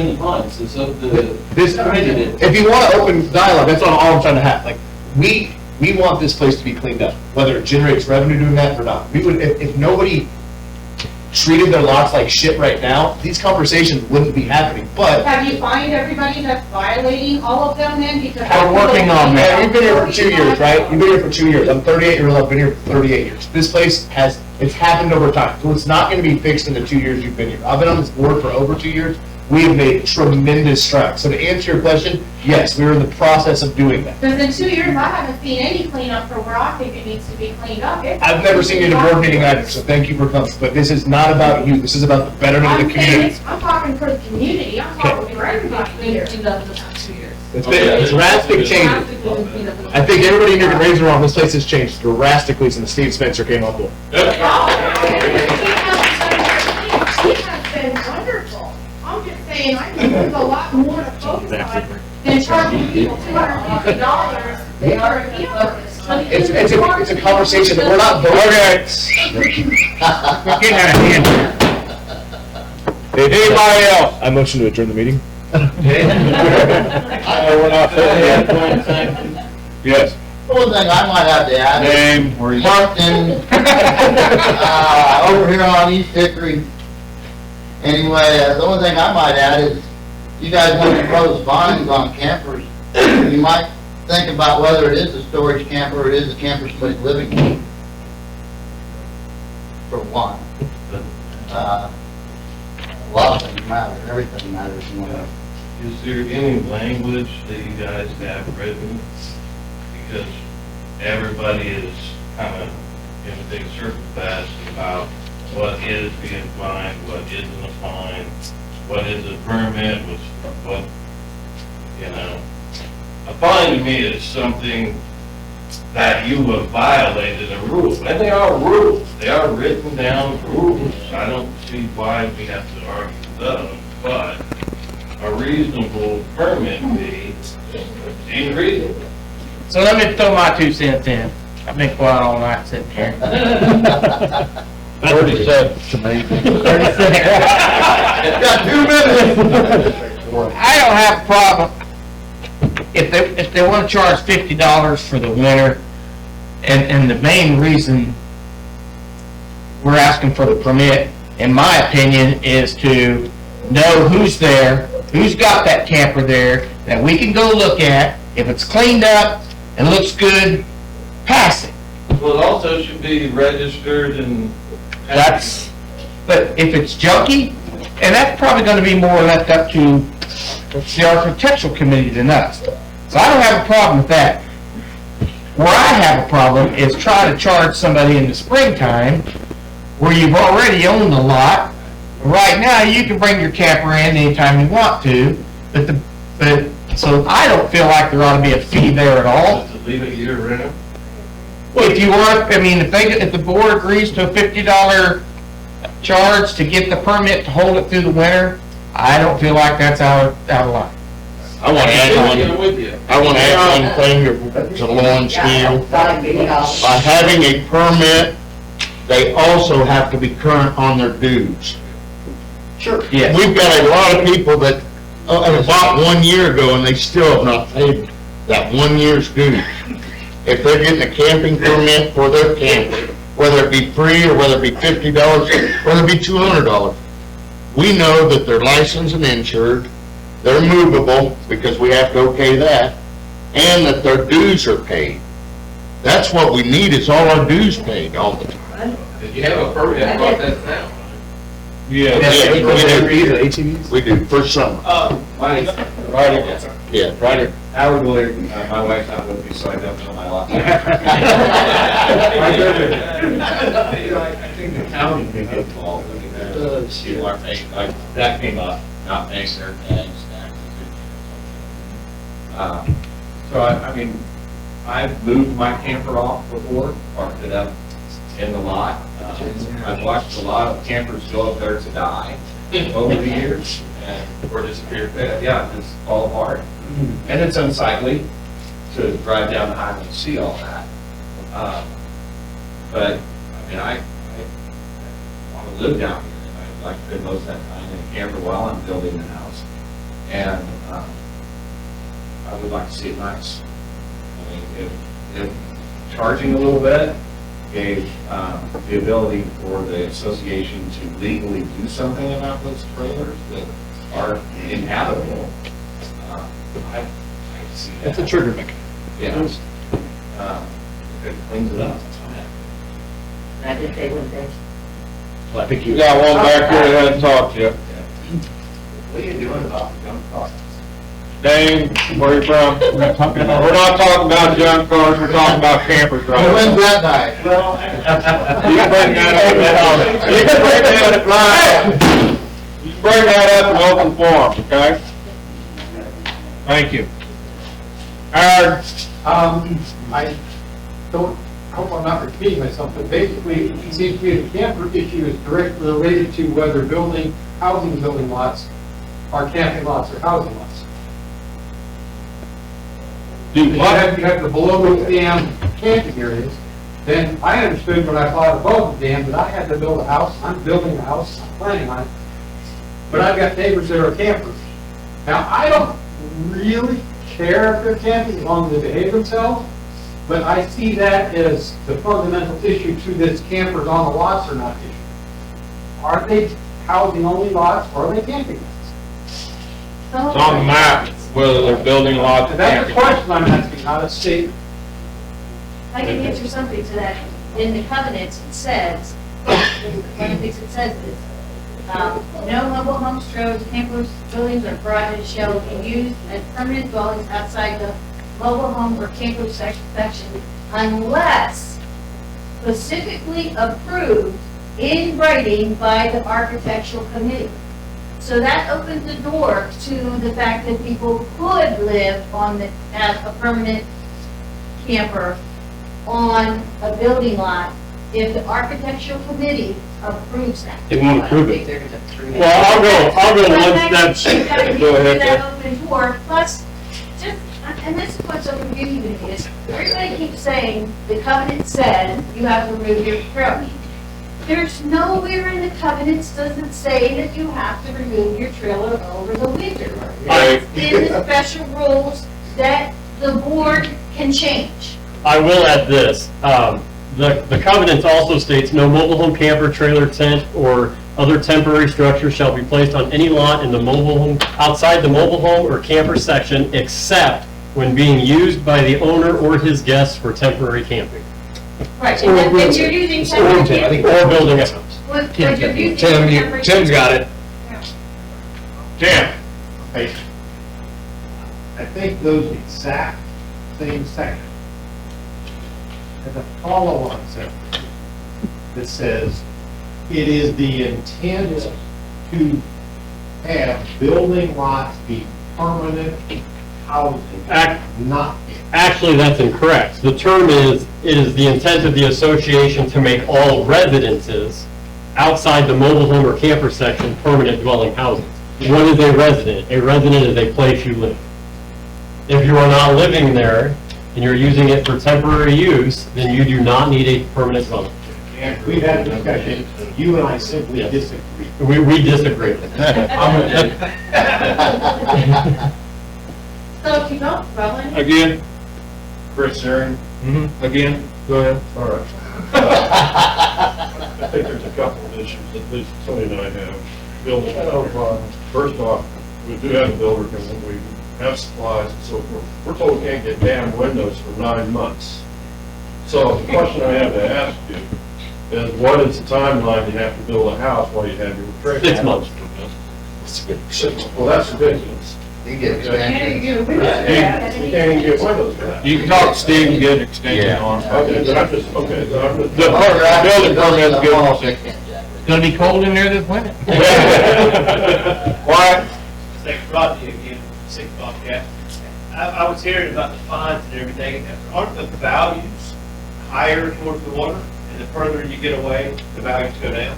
the funds, it's up to This, if you want to open dialogue, that's all I'm trying to have. Like, we want this place to be cleaned up, whether it generates revenue doing that or not. We would, if nobody treated their lots like shit right now, these conversations wouldn't be happening, but. Have you fined everybody that's violating all of them then? Because We're working on that. You've been here for 2 years, right? You've been here for 2 years. I'm 38 years old, I've been here for 38 years. This place it's happened over time, so it's not gonna be fixed in the 2 years you've been here. I've been on this board for over 2 years. We have made tremendous strides. So to answer your question, yes, we're in the process of doing that. Because in 2 years, I haven't seen any cleanup for where I think it needs to be cleaned up. I've never seen you at a board meeting either, so thank you for coming. But this is not about you, this is about the betterment of the community. I'm talking for the community, I'm talking for everybody here. It's drastic changes. I think everybody in here can raise their arm, this place has changed drastically since Steve Spencer came on board. He has been wonderful. I'm just saying, I think there's a lot more to focus on than charging people $250. They are It's a conversation that we're not voting. We're getting out of hand. Anybody else? I motion to adjourn the meeting. We're not finished yet. Yes. One thing I might have to add. Name, where you? Parked in, over here on East Hickory. Anyway, the only thing I might add is, you guys want to impose fines on campers, you might think about whether it is a storage camper or it is a camper split living room. For one. A lot of things matter, everything matters. Is there any language that you guys have written? Because everybody is kind of in a big circle fast about what is being fined, what isn't a fine, what is a permit, what, a fine to me is something that you have violated a rule, and they are rules, they are written down rules. I don't see why we have to argue those, but a reasonable permit fee seems reasonable. So let me throw my 2 cents in. I've been quiet all night sitting here. 30 seconds to me. 30 seconds. Got 2 minutes. I don't have a problem if they want to charge $50 for the winter, and the main reason we're asking for the permit, in my opinion, is to know who's there, who's got that camper there, that we can go look at. If it's cleaned up and looks good, pass it. Well, it also should be registered and. That's, but if it's junky, and that's probably gonna be more left up to the architectural committee than us. So I don't have a problem with that. Where I have a problem is trying to charge somebody in the springtime where you've already owned the lot. Right now, you can bring your camper in anytime you want to, so I don't feel like there ought to be a fee there at all. Just leave it year round. If you want, I mean, if the board agrees to a $50 charge to get the permit to hold it through the winter, I don't feel like that's out of line. I want to add I'm with you. I want to add one thing to Lauren's deal. By having a permit, they also have to be current on their dues. Sure. Yes. We've got a lot of people that bought 1 year ago and they still have not paid that 1 year's dues. If they're getting a camping permit for their camper, whether it be free or whether it be $50, whether it be $200, we know that they're licensed and insured, they're movable because we have to okay that, and that their dues are paid. That's what we need, is all our dues paid all the time. Did you have a permit, brought that down? Yeah. We do, for summer. Right. Yeah. Right. Howard Willard, my wife's not going to be signed up on my lot. I think the county can get involved. You are paying, like, that came up, not paying their tax. So I mean, I've moved my camper off before, parked it up in the lot. I've watched a lot of campers go up there to die over the years or disappear. Yeah, just fall apart. And it's unsightly to drive down the highway and see all that. But, I mean, I want to live down here. I'd like to spend most of that time in a camper while I'm building the house. And I would like to see it nice. I mean, if charging a little bit gave the ability for the association to legally do something about those trailers that are inhabitable, I see that. It's a trigger mechanism. Yeah. If it cleans it up. I just say one thing. Well, I think you. Got one back here that hasn't talked yet. What are you doing about the junk cars? Dane, where you from? We're not talking about junk cars, we're talking about campers right now. When's that night? You can bring that up. You can bring that up in open forum, okay? Thank you. Howard? I don't, I hope I'm not repeating myself, but basically, it seems to me the camper issue is directly related to whether building lots are camping lots or housing lots. You have the below the dam camping areas, then I understood when I thought above the dam that I had to build a house, I'm building a house, I'm planning on it, but I've got neighbors that are campers. Now, I don't really care if they're camping as long as they behave themselves, but I see that as the fundamental issue to this campers on the lots or not issue. Are they housing only lots or are they camping lots? It's on the map, whether they're building lots or That's the camping. question I'm asking, not a statement. I can answer something to that. In the covenants, it says, one of the things it says is, no mobile homes, trailers, campers, buildings, or garages shall be used as permanent dwellings outside the mobile home or camper section unless specifically approved in writing by the architectural committee. So that opens the door to the fact that people could live as a permanent camper on a building lot if the architectural committee approves that. They won't approve it. Well, I'll go But one that- step, that gives go you ahead, that Jeff. open door, plus, just, and this is what's so confusing to me, is everybody keeps saying, the covenant said you have to remove your trailer. There's nowhere in the covenants doesn't say that you have to remove your trailer over the winter. Right. It's in the special rules that the board can change. I will add this, the covenant also states no mobile home camper, trailer, tent, or Other temporary structures shall be placed on any lot in the mobile home, outside the mobile home or camper section, except when being used by the owner or his guests for temporary camping. Right, and if you're using temporary. Or building a house. What you're using temporary. Tim's got it. Tim? Okay. I think those exact same sections have a follow-on sentence that says, it is the intent to have building lots be permanent housing, not. Actually, that's incorrect. The term is, it is the intent of the association to make all residences outside the mobile home or camper section permanent dwelling houses. What is a resident? A resident is a place you live. If you are not living there and you're using it for temporary use, then you do not need a permanent dwelling. And we've had a discussion, you and I simply disagree. We disagree. So if you don't dwell in. Again, Chris Zarin. again, go ahead. All right. I think there's a couple of issues, at least Tony and I have. Building, first off, we do have a builder, and we have supplies and so forth. We're told we can't get damn windows for 9 months. So the question I have to ask you is, what is the timeline you have to build a house while you have your trade? 6 months. Well, that's ridiculous. You get expansion. You can't even get windows for that. You can talk to Steve and get an extension on it. Okay, then I'm just, okay, then I'm just. Building permit's good. Gonna be cold in there this winter. Why? Thanks, Rodney, again, Six Bobcat. I was hearing about the fines and everything, aren't the values higher towards the water? And the further you get away, the values go down?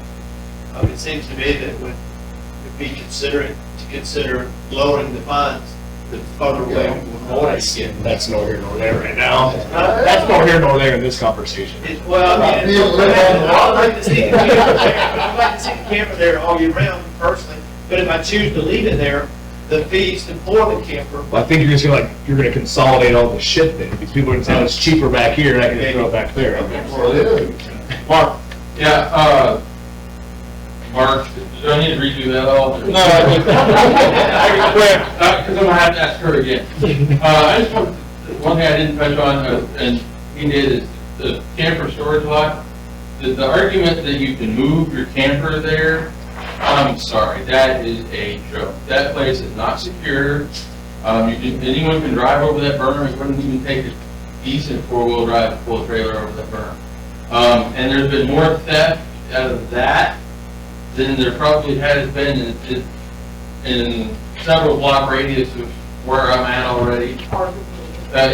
It seems to me that would be considerate to consider lowering the fines the further away the water you get. That's nor here nor there right now. That's nor here nor there in this conversation. Well, I mean, I'd like to see the camper there all year round personally, but if I choose to leave it there, the fees to for the camper. Well, I think you're just gonna you're gonna consolidate all the shit then, because people are gonna say, oh, it's cheaper back here, and I can throw it back there. Well, it is. Mark? Yeah, Mark, do I need to redo that all? No, I just quit. Because I'm gonna have to ask her again. I just want, one thing I didn't touch on, and he did, is the camper storage lot. The argument that you can move your camper there, I'm sorry, that is a joke. That place is not secure. Anyone can drive over that berm. It wouldn't even take a decent four-wheel drive to pull a trailer over that berm. And there's been more theft out of that than there probably has been in several block radius of where I'm at already,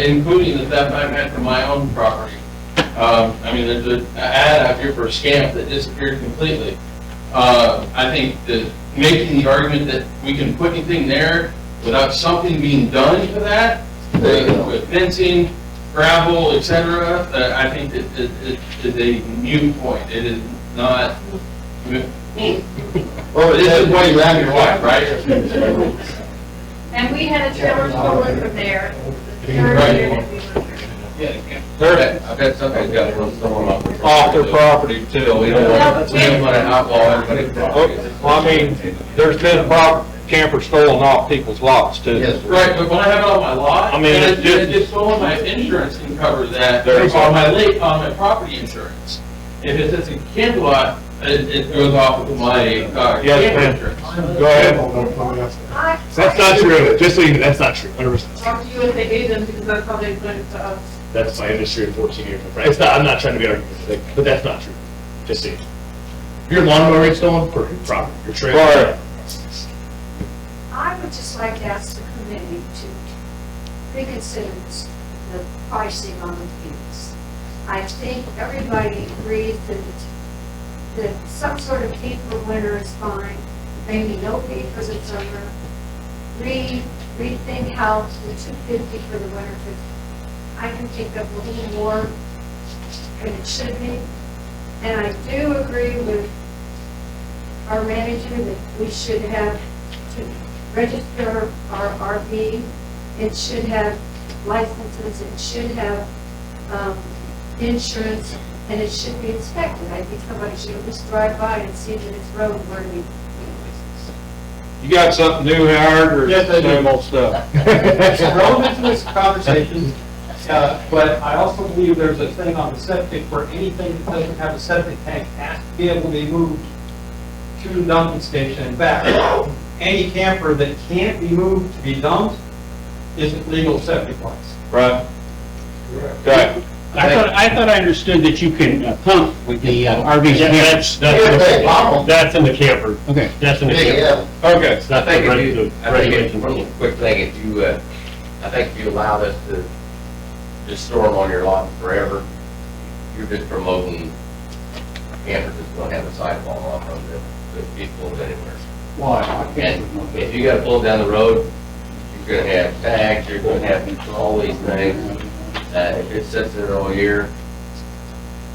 including the theft I've had from my own property. I mean, there's an ad out here for a scamp that disappeared completely. I think that making the argument that we can put anything there without something being done for that, with fencing, gravel, etc., I think it is a moot point. It is not. Well, this is what you have your wife, right? And we had a trailer stolen from there. I bet somebody's got to run someone Off their property too. We don't want to outlaw everybody's property. Well, I mean, there's been camper stolen off people's lots too. Right, but when I have it on my lot, I mean, it's just stolen, my insurance can cover that on my property insurance. If it's a camper lot, it goes off with my camper insurance. Go ahead. That's not true, just so you know, that's not true, 100%. Talk to you if they do them, because that's how they put it to us. That's my industry of 14 years. It's not, I'm not trying to be argumentative, but that's not true. Just so you know. Your lawnmower gets stolen for your property, your trailer. I would just like to ask the committee to reconsider the pricing on the fees. I think everybody agrees that some sort of fee for winter is fine, maybe no fee for the summer. Rethink how the $250 for the winter I can think of a little more than it should be. And I do agree with our manager that we should have to register our RV. It should have licenses, it should have insurance, and it should be inspected. I think somebody should at least drive by and see that it's roadworthy. You got something new, Howard, or Yes, I do. same old stuff? It's relevant to this conversation, but I also believe there's a thing on the septic where anything that doesn't have a septic tank has to be able to be moved to the dumping station and back. Any camper that can't be moved to be dumped isn't legal septic-wise. Right. Okay. I thought I understood that you can pump with the RVs. That's in the camper. Okay. That's in the camper. Okay. That's I think the if you, I think regulation. one quick thing, if you, I think if you allowed us to just store them on your lot forever, you're just promoting campers that's gonna have a sidewall off them that be pulled anywhere. Why? I can't. And if you gotta pull them down the road, you're gonna have tags, you're gonna have all these things. If it sits there all year,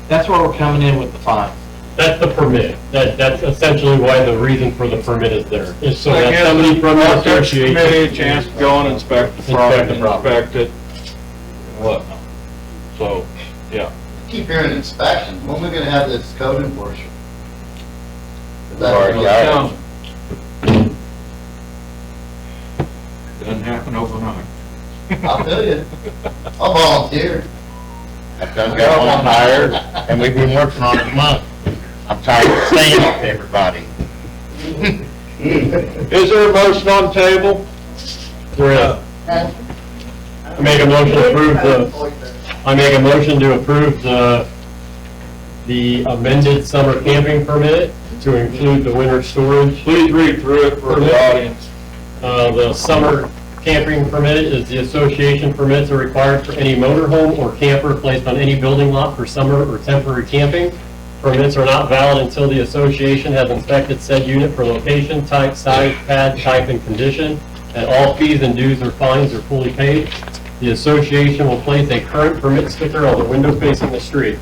That's where we're coming in with the fine. That's the permit. That's essentially why the reason for the permit is there, is so I that guess somebody from the I'll give the association. committee a chance to go and inspect the product and inspect it and whatnot. So, yeah. Keep hearing inspection, when are we gonna have this code enforcement? Already got it. Doesn't happen overnight. I'll tell you, I'll volunteer. I've done got one hired, and we've been working on it a month. I'm tired of saying it to everybody. Is there a motion on the table? I make a motion to approve the amended summer camping permit to include the winter storage. Please read through it for the audience. The summer camping permit is the association permits are required for any motorhome or camper placed on any building lot for summer or temporary camping. Permits are not valid until the association has inspected said unit for location, type, size, pad, type, and condition, and all fees and dues or fines are fully paid. The association will place a current permit sticker on the window facing the street.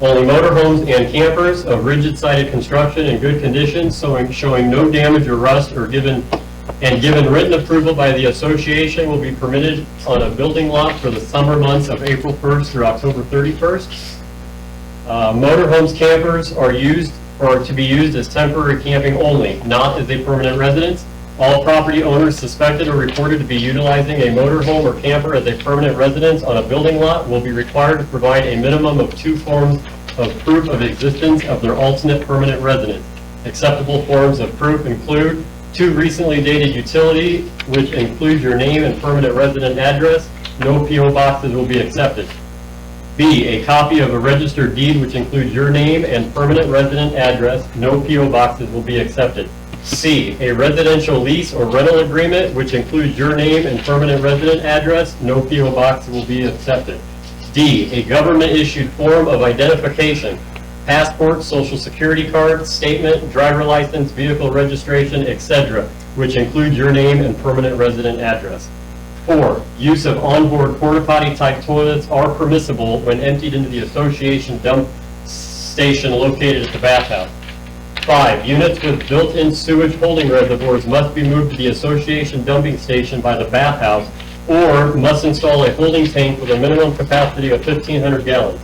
Only motorhomes and campers of rigid-sided construction in good condition, showing no damage or rust, or given written approval by the association, will be permitted on a building lot for the summer months of April 1st through October 31st. Motorhomes, campers are to be used as temporary camping only, not as a permanent residence. All property owners suspected or reported to be utilizing a motorhome or camper as a permanent residence on a building lot will be required to provide a minimum of 2 forms of proof of existence of their alternate permanent residence. Acceptable forms of proof include 2 recently dated utility, which include your name and permanent resident address. No P.O. boxes will be accepted. B, a copy of a registered deed which includes your name and permanent resident address. No P.O. boxes will be accepted. C, a residential lease or rental agreement which includes your name and permanent resident address. No P.O. boxes will be accepted. D, a government-issued form of identification, passport, social security card, statement, driver license, vehicle registration, etc., which includes your name and permanent resident address. 4, use of onboard porta-potty type toilets are permissible when emptied into the association dump station located at the bathhouse. 5, units with built-in sewage holding reservoirs must be moved to the association dumping station by the bathhouse, or must install a holding tank with a minimum capacity of 1,500 gallons.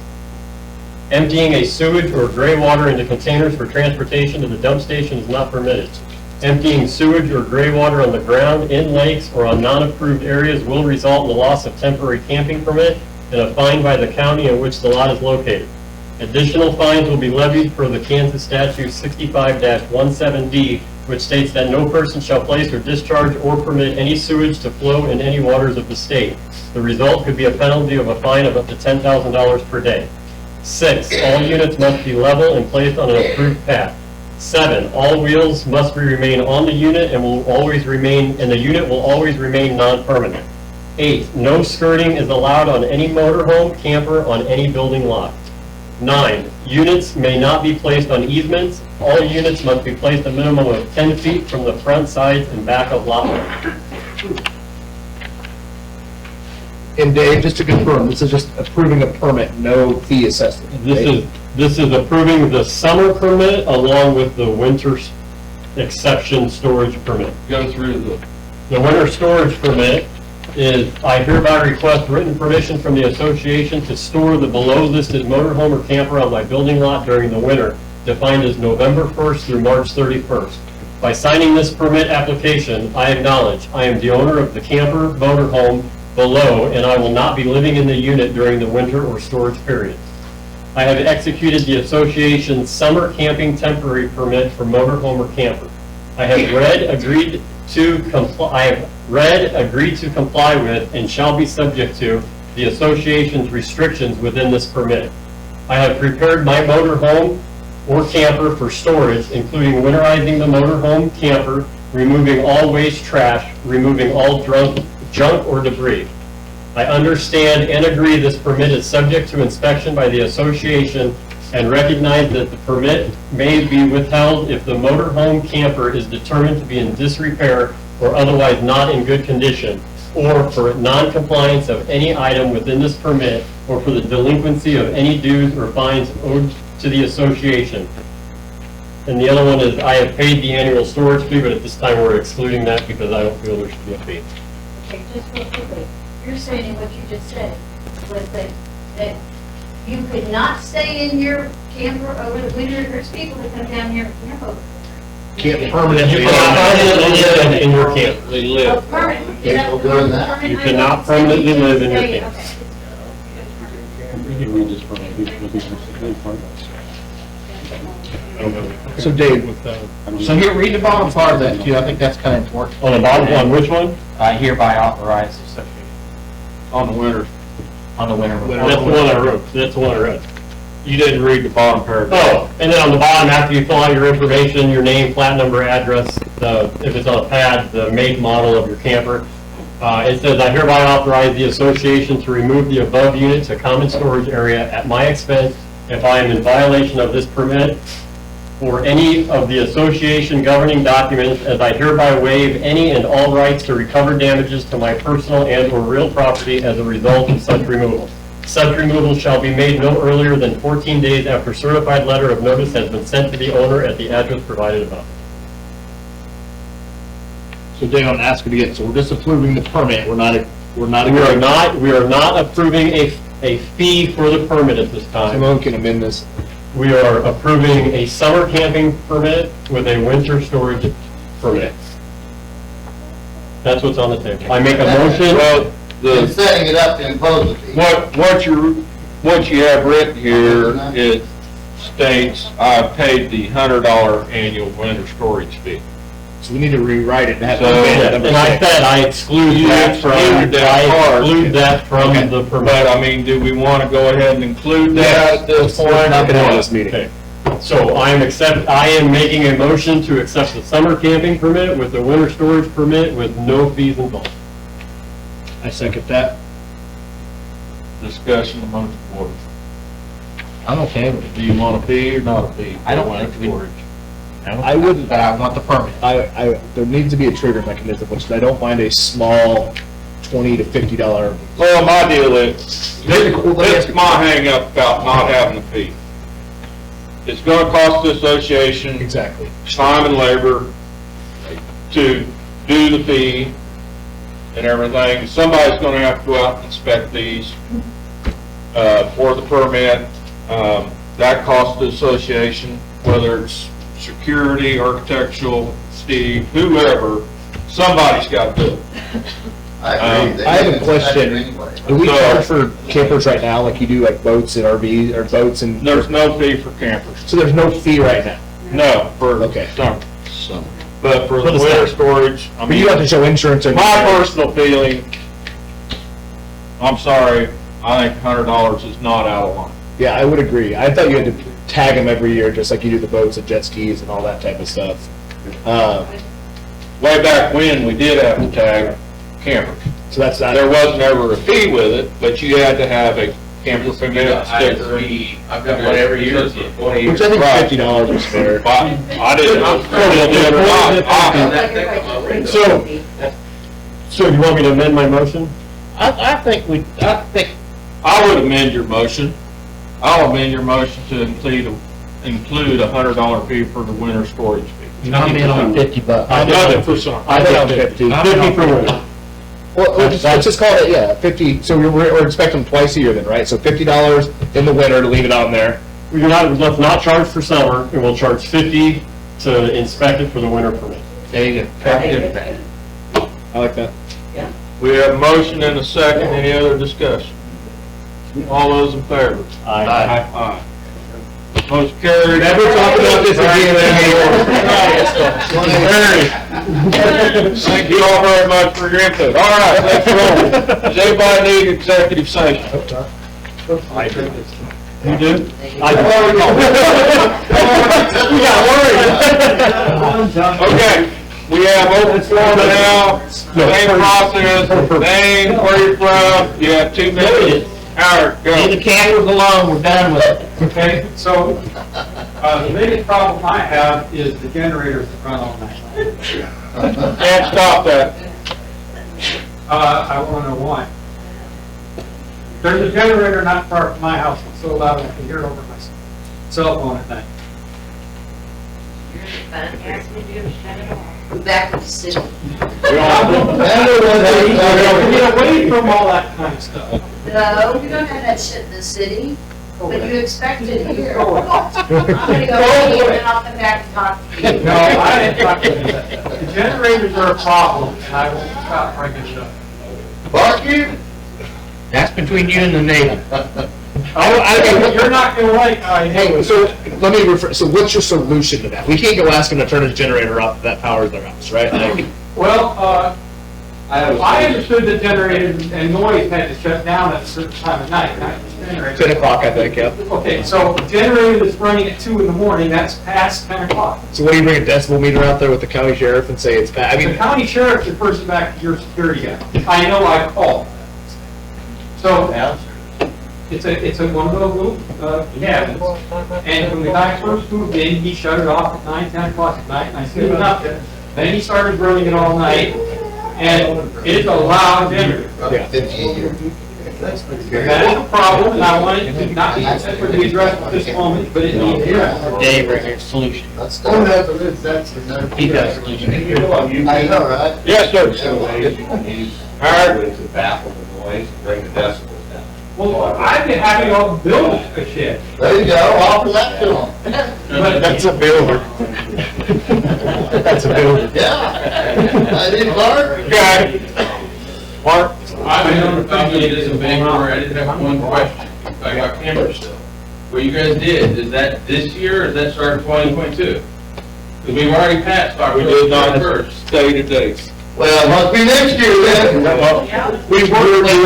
Emptying a sewage or gray water into containers for transportation to the dump station is not permitted. Emptying sewage or gray water on the ground, in lakes, or on non-approved areas will result in the loss of temporary camping permit and a fine by the county in which the lot is located. Additional fines will be levied for the Kansas Statute 65-17D, which states that no person shall place or discharge or permit any sewage to flow in any waters of the state. The result could be a penalty of a fine of up to $10,000 per day. 6, all units must be level and placed on an approved path. 7, all wheels must remain on the unit and the unit will always remain non-permanent. 8, no skirting is allowed on any motorhome, camper, on any building lot. 9, units may not be placed on easements. All units must be placed a minimum of 10 feet from the front, sides, and back of lot line. And Dave, just to confirm, this is just approving a permit, no fee assessment. This is approving the summer permit along with the winter exception storage permit. Go through The winter storage permit is I hereby request written permission from the association to store the below-listed motorhome or camper on my building lot during the winter, defined as November 1st through March 31st. By signing this permit application, I acknowledge I am the owner of the camper, motorhome below, and I will not be living in the unit during the winter or storage period. I have executed the association's summer camping temporary permit for motorhome or camper. I have agreed to comply with, and shall be subject to, the association's restrictions within this permit. I have prepared my motorhome or camper for storage, including winterizing the motorhome camper, removing all waste trash, removing all junk or debris. I understand and agree this permit is subject to inspection by the association and recognize that the permit may be withheld if the motorhome camper is determined to be in disrepair or otherwise not in good condition, or for non-compliance of any item within this permit, or for the delinquency of any dues or fines owed to the association. And the other one is, I have paid the annual storage fee, but at this time we're excluding that because I don't feel there should be a fee. Okay, just real quickly, you're saying what you just said, was that you could not stay in your camper over the winter. There's people that come down here and camp over. Can't permanently. You cannot permanently live in your camper. Oh, permanent. Is that the word permanent? You cannot permanently live in your camper. So Dave, So here, read the bottom part of that too, I think that's kind of important. On the bottom one, which one? I hereby authorize the association. On the winter. On the winter. That's the one I wrote. That's the one I read. You didn't read the bottom paragraph. Oh, and then on the bottom, after you fill out your information, your name, plat number, address, if it's on a pad, the make, model of your camper, it says, I hereby authorize the association to remove the above unit to common storage area at my expense if I am in violation of this permit or any of the association governing documents, as I hereby waive any and all rights to recover damages to my personal and/or real property as a result of such removal. Such removal shall be made no earlier than 14 days after certified letter of notice has been sent to the owner at the address provided above. so Dave, I'm asking again, so we're disapproving the permit, we're not. We are not approving a fee for the permit at this time. Someone can amend this. We are approving a summer camping permit with a winter storage permit. That's what's on the table. I make a motion. Well, And setting it up to impose the fee. what you have written here, it states, I paid the $100 annual winter storage fee. So we need to rewrite it and have. So- And I said I exclude that from, the permit. But, I mean, do we want to go ahead and include that at this point? Not gonna have this meeting. Okay. So I am making a motion to accept the summer camping permit with the winter storage permit with no fees involved. I second that. Discussion among the board. I'm okay with it. Do you want a fee or not a fee? I don't Winter think we- storage. I wouldn't, But I want the permit. there needs to be a trigger mechanism, which I don't mind a small $20 to $50. Well, my deal is, this is my hang up about not having a fee. It's gonna cost the association Exactly. time and labor to do the fee and everything. Somebody's gonna have to go out and inspect these, for the permit. That costs the association, whether it's security, architectural, Steve, whoever, somebody's gotta do it. I agree. They I have a didn't inspect it question. anyway. Do we charge for campers right now, like you do like boats and RVs, or boats and? There's no fee for campers. So there's no fee right now? No, for Okay. summer. But for For the the winter summer. storage, I But mean, you have to show insurance or. my personal feeling, I'm sorry, I think $100 is not out of line. Yeah, I would agree. I thought you had to tag them every year, just like you do the boats and jet skis and all that type of stuff. Way back when, we did have to tag campers. So that's not. There wasn't ever a fee with it, but you had to have a camper permit sticker. I've got one every year for 20 years. Which I think $50 is fair. I didn't know if it did or not. So you want me to amend my motion? I think I would amend your motion. I'll amend your motion to include a $100 fee for the winter storage fee. I'm in on $50. I did it for some. I think 50 for winter. Well, let's just call it, yeah, 50, so we're expecting them twice a year then, right? So $50 in the winter to leave it on there. Let's not charge for summer, and we'll charge 50 to inspect it for the winter permit. There you go. I like that. We have a motion and a second. Any other discussion? All those in favor? Aye. Aye. Motion carried. Never talk about this again. Thank you all very much for your input. All right, let's roll. Does anybody need executive session? I do. You do? Okay, we have open forum now, same process, name, where you're from, you have 2 minutes. Howard, go. Leave the cameras alone, we're done with it. Okay, so, the biggest problem I have is the generators that run all night. Can't stop that. I want to know why. There's a generator not far from my house, it's so loud I can hear it over my cell phone at night. Back to the city. Get away from all that kind of stuff. No, we don't have that shit in the city, but you expect it here. I'm gonna go eat and then I'll come back and talk to you. No, I didn't talk to you. The generators are a problem, and I won't stop bringing it up. That's between you and the neighbor. You're not gonna like how I Hey, do it. so let me refer, so what's your solution to that? We can't go ask them to turn his generator off if that powers their house, right? Like, Well, I understood that generators and noise had to shut down at a certain time of night, not just generators. 10 o'clock, I think, yeah. Okay, so a generator that's running at 2 in the morning, that's past 10 o'clock. So what do you bring a decibel meter out there with the county sheriff and say it's bad? I The mean, county sheriff refers it back to your security guy. I know I called. So, it's one of those little cabins. And when the guy first moved in, he shut it off at 9, 10 o'clock at night, and I said nothing. Then he started running it all night, and it's a loud generator. yeah. 58 years. That is a problem, and I want it to not be separately addressed at this moment, but it needs addressed. Dave, right here, solution. That's He got a solution. I know, right? Yes, sir. Hard to baffle the noise and bring the decibels down. Well, I'd be happy to build a shed. There you go, offer that to them. That's a builder. That's a builder. Yeah. I did, Clark. Okay. Mark? I've been on the company that's in Bangor, I did have one question, I got cameras still. What you guys did, is that this year, or is that start 2022? Because we've already passed We October did not 31st. state a date. Well, must be next year then. We're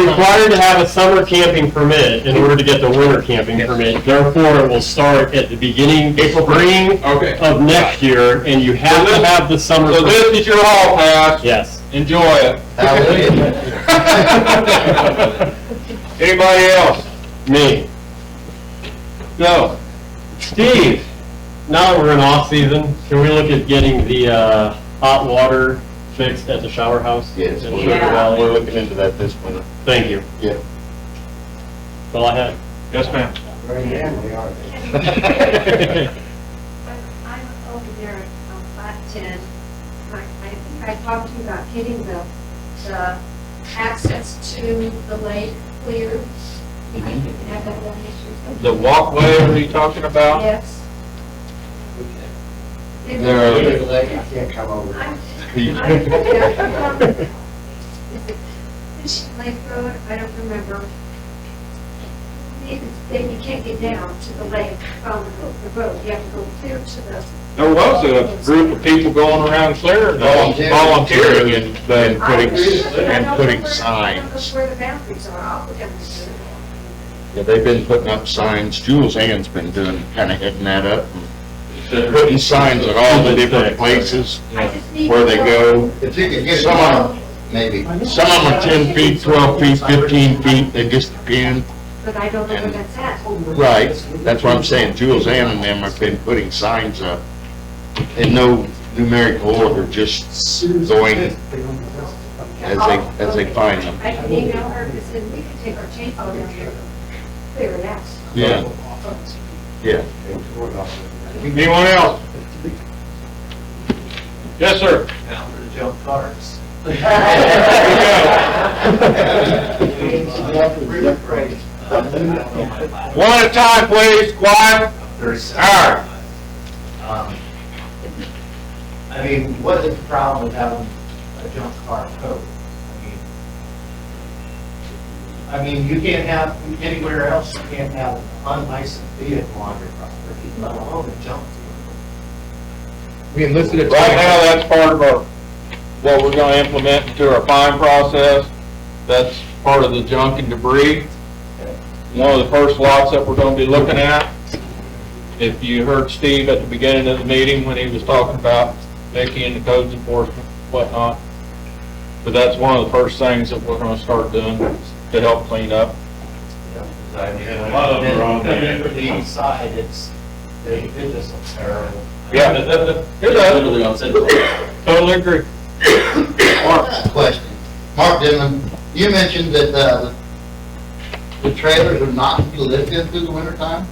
required to have a summer camping permit in order to get the winter camping permit. Therefore, it will start at the beginning, spring Okay. of next year, and you have to have the summer. So this permit. is your hall pass. Yes. Enjoy it. Hallelujah. Anybody else? Me. No. Steve, now that we're in off-season, can we look at getting the hot water fixed at the shower house? Yes, in Sugar Valley? we're looking into that this winter. Thank you. Yeah. That's all I had. Yes, ma'am. I'm over there on 510. I think I talked to you about getting the access to the lake cleared. You can have that one issue. The walkway, are you talking about? Yes. Can't come over. Lake Road, I don't remember. Then you can't get down to the lake from the road, you have to go clear to the. There was a group of people going around clearing, volunteering and putting I signs. don't know where the boundaries are, I'll put them. Yeah, they've been putting up signs. Jules Ann's been doing, kind of hitting that up. and Putting signs at all the different places where they go. If you could get Some of some, them, maybe. some of them are 10 feet, 12 feet, 15 feet. They just depend. But I don't know where that's at. Right, that's what I'm saying, Jules Ann and them have been putting signs up in no numerical order, just going as they find them. I can email her, because then we can take our chainsaw down there, clear it out. Yeah, yeah. Anyone else? Yes, sir. Now for the jump cars. One at a time, please, quiet. All right. I mean, what is the problem with having a junk car code? I mean, you can't have, anywhere else, you can't have an unlicensed vehicle on your property, let alone a junk. We enlisted a. Right now, that's part of our, what we're gonna implement into our fine process. That's part of the junk and debris. One of the first lots that we're gonna be looking at. If you heard Steve at the beginning of the meeting when he was talking about Mickey and the codes enforcement, whatnot. But that's one of the first things that we're gonna start doing to help clean up. A lot of them are on the east side, it just looks terrible. Yeah, totally agree. Mark, question. Mark Dillon, you mentioned that, the trailers are not to be lived in through the winter time?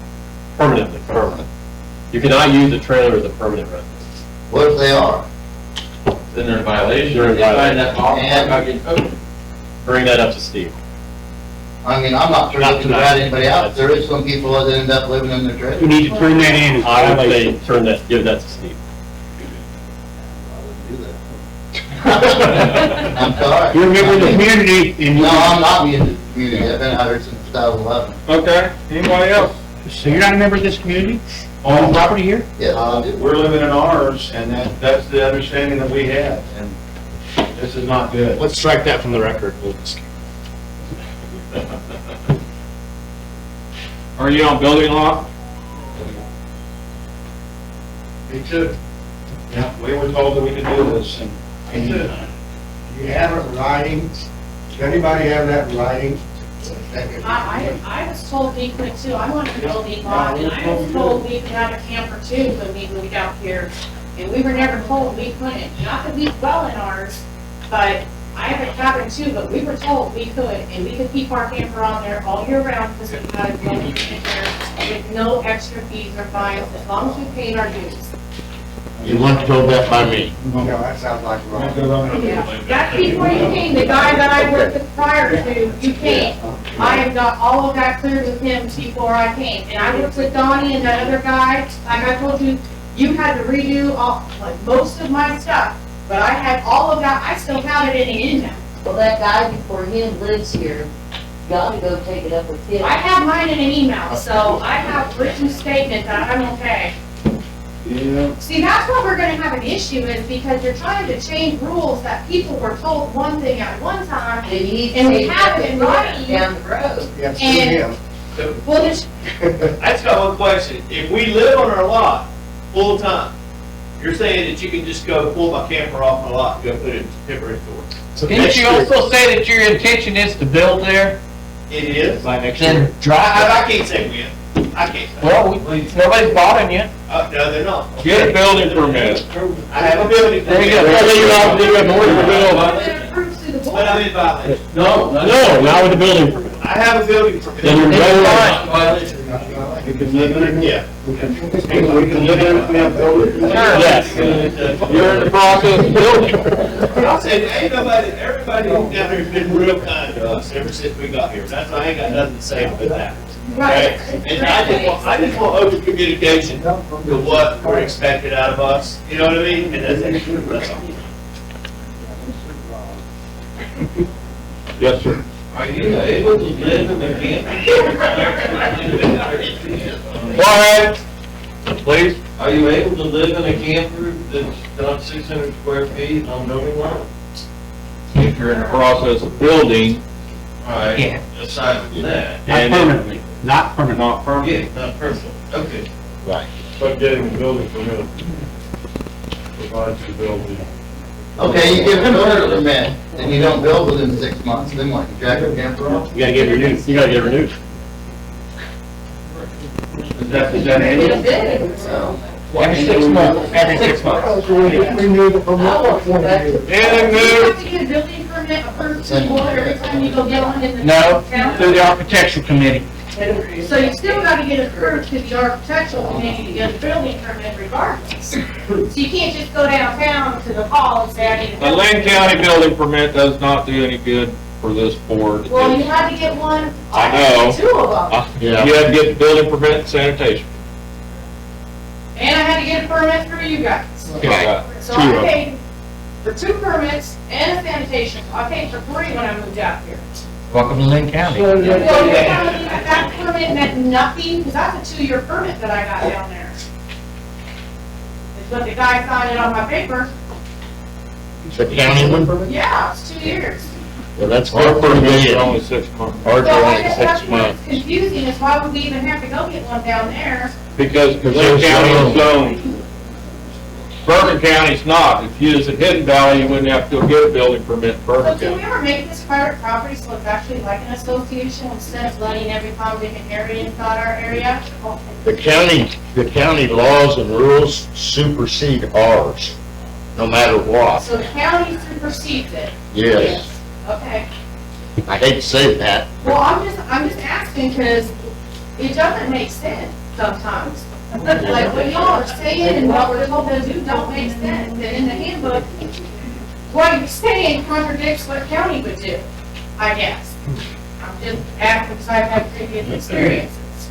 Permanently. You cannot use a trailer as a permanent residence. What if they are? Then they're in violation. They're in violation. And, Bring that up to Steve. I mean, I'm not sure Not that can tonight. rat anybody out. There is some people that end up living in their trailers. We need to turn that in. I would say give that to Steve. I'm sorry. You're a member of the community and you. No, I'm not in the community. I've been out here since 2011. Okay, anybody else? So you're not a member of this community? On the property here? Yes, I do. We're living in ours, and that's the understanding that we have, and this is not good. Let's strike that from the record. Are you on building lot? Me too. Yeah, we were told that we could do this, and. Me too. You have it in writing, does anybody have that in writing? I was told we could too, I'm on a building lot, and I was told we could have a camper too when we moved out here. And we were never told we couldn't, not that we dwell in ours, but I have a cabin too, but we were told we could, and we could keep our camper on there all year round because we had a building in there with no extra fees or fines, as long as we paid our dues. You weren't told that by me. No, that sounds like wrong. Yeah, that's before you came, the guy that I worked with prior to, you came. I have got all of that cleared with him before I came, and I worked with Donnie and that other guy, like I told you, you had to redo all, like, most of my stuff, but I had all of that, I still have it in the email. Well, that guy before him lives here, gotta go take it up with him. I have mine in an email, so I have written statement that I'm okay. Yeah. See, that's what we're gonna have an issue is because you're trying to change rules that people were told one thing at one time, and we have it in writing. Down the road. Yeah, sue And- him. Well, there's, I just got one question. If we live on our lot full time, you're saying that you can just go pull my camper off my lot and go put it in temporary storage? Didn't you also say that your intention is to build there? It is? By next year. Drive. I can't say when. I can't say. Well, nobody's bothering you. No, they're not. Get a building permit. I have a building There you permit. go. You have more to build. it approves through the board. But I'm in violation. No, not with the building permit. I have a building permit. Then you're We can live in it. Yeah. We can live in it, we have buildings. Yes. You're in the process of building. I said, ain't nobody, everybody down here has been real kind to us ever since we got here. That's why I ain't got nothing to say about that. Right. And I just want open communication to what we're expected out of us, you know what I mean? And that's all. Yes, sir. Are you able to live in the camper? Quiet, please. Are you able to live in a camper that's not 600 square feet on building lot? If you're in the process of building, All right, Yeah. aside from that. Not permanently, not permanently. not permanent. Yeah, not personal, okay. Right. But getting the building permit provides the building. Okay, you give a building permit, and you don't build within 6 months, then what, you jack your camper off? You gotta get renewed. You gotta get renewed. Is that annual? Every 6 months. Every 6 months. Renew the permit. Anything You new? have to get a building permit approved through the board every time you go get one in the No, town? through the architectural committee. So you still gotta get approved to the architectural committee to get a building permit regardless. So you can't just go downtown to the hall and say, I need a The building. Lynn County building permit does not do any good for this board. Well, you had to get one, I I had to know. get two of them. You had to get the building permit and sanitation. And I had to get a permit through you guys. Right. So I paid for 2 permits and a sanitation. I paid for 3 when I moved out here. Welcome to Lynn County. Well, you're telling me that that permit meant nothing? Because that's a 2-year permit that I got down there. It's what the guy signed it on my paper. The county one? Yeah, it's 2 years. Well, that's Our hard for permits me. are only 6 months. Ours So are I only guess 6 that's what's months. confusing, is why would we even have to go get one down there? Because Lynn they're County is zoned. zoned. Bourbon County's not. If you was in Hidden Valley, you wouldn't have to go get a building permit in So Bourbon can we County. ever make this private property so it's actually like an association instead of letting every Tom, Dick, and Harry inside our area? The county laws and rules supersede ours, no matter what. So the county supersedes it? Yes. Okay. I hate to say that. Well, I'm just asking because it doesn't make sense sometimes. Like what y'all are saying and what we're told to do don't make sense. And in the handbook, what you're saying contradicts what county would do, I guess. I'm just asking because I've had previous experiences.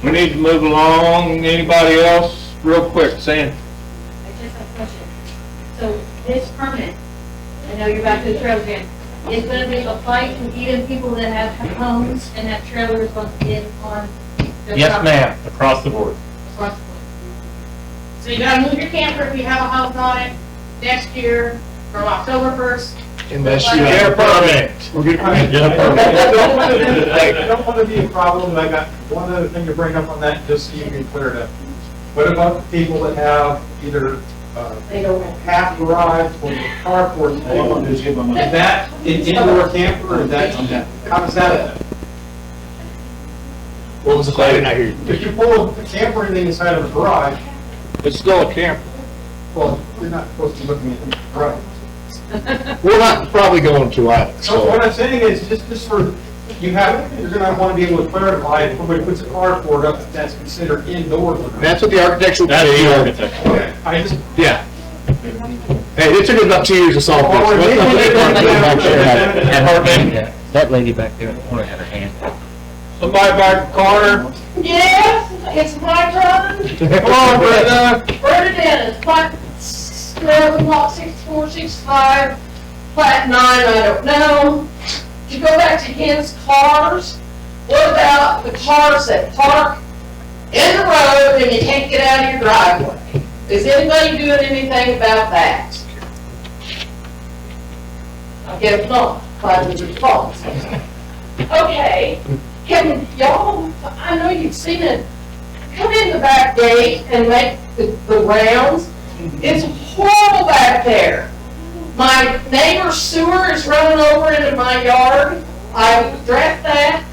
We need to move along. Anybody else? Real quick, Sandy. I just have a question. So this permit, I know you're back to the trail again, is gonna be applied to even people that have homes and have trailers on their Yes, property? ma'am, across the board. Across the board. So you gotta move your camper if you have a house on it next year from October 1st. Unless you get a permit. I don't want to be a problem, and I got one other thing to bring up on that, just so you can clear it up. What about the people that have either half garage or carport? Is that an indoor camper, or is that, how does that? What was the question? I did not hear you. If you pull a camper or anything inside of a garage, It's still a camper. well, you're not supposed to be looking at the garage. We're not probably going to either, So what so. I'm saying is, just for, you're gonna want to be able to clarify, if somebody puts a carport up, that's considered indoor. That's what the architectural. That's the architect. Okay, I just, Yeah. Hey, it took us about 2 years to solve this. That lady back there in the corner had her hand out. Somebody back in the corner? Yes, it's my turn. Come on, Brenda. Brenda Dennis, plat, lot 6465, plat 9, I don't know. To go back to his cars, what about the cars that park in the road and you can't get out of your driveway? Is anybody doing anything about that? I guess not, finding the response. Okay, can y'all, I know you've seen it, come in the back gate and make the rounds. It's horrible back there. My neighbor's sewer is running over into my yard. I've addressed that.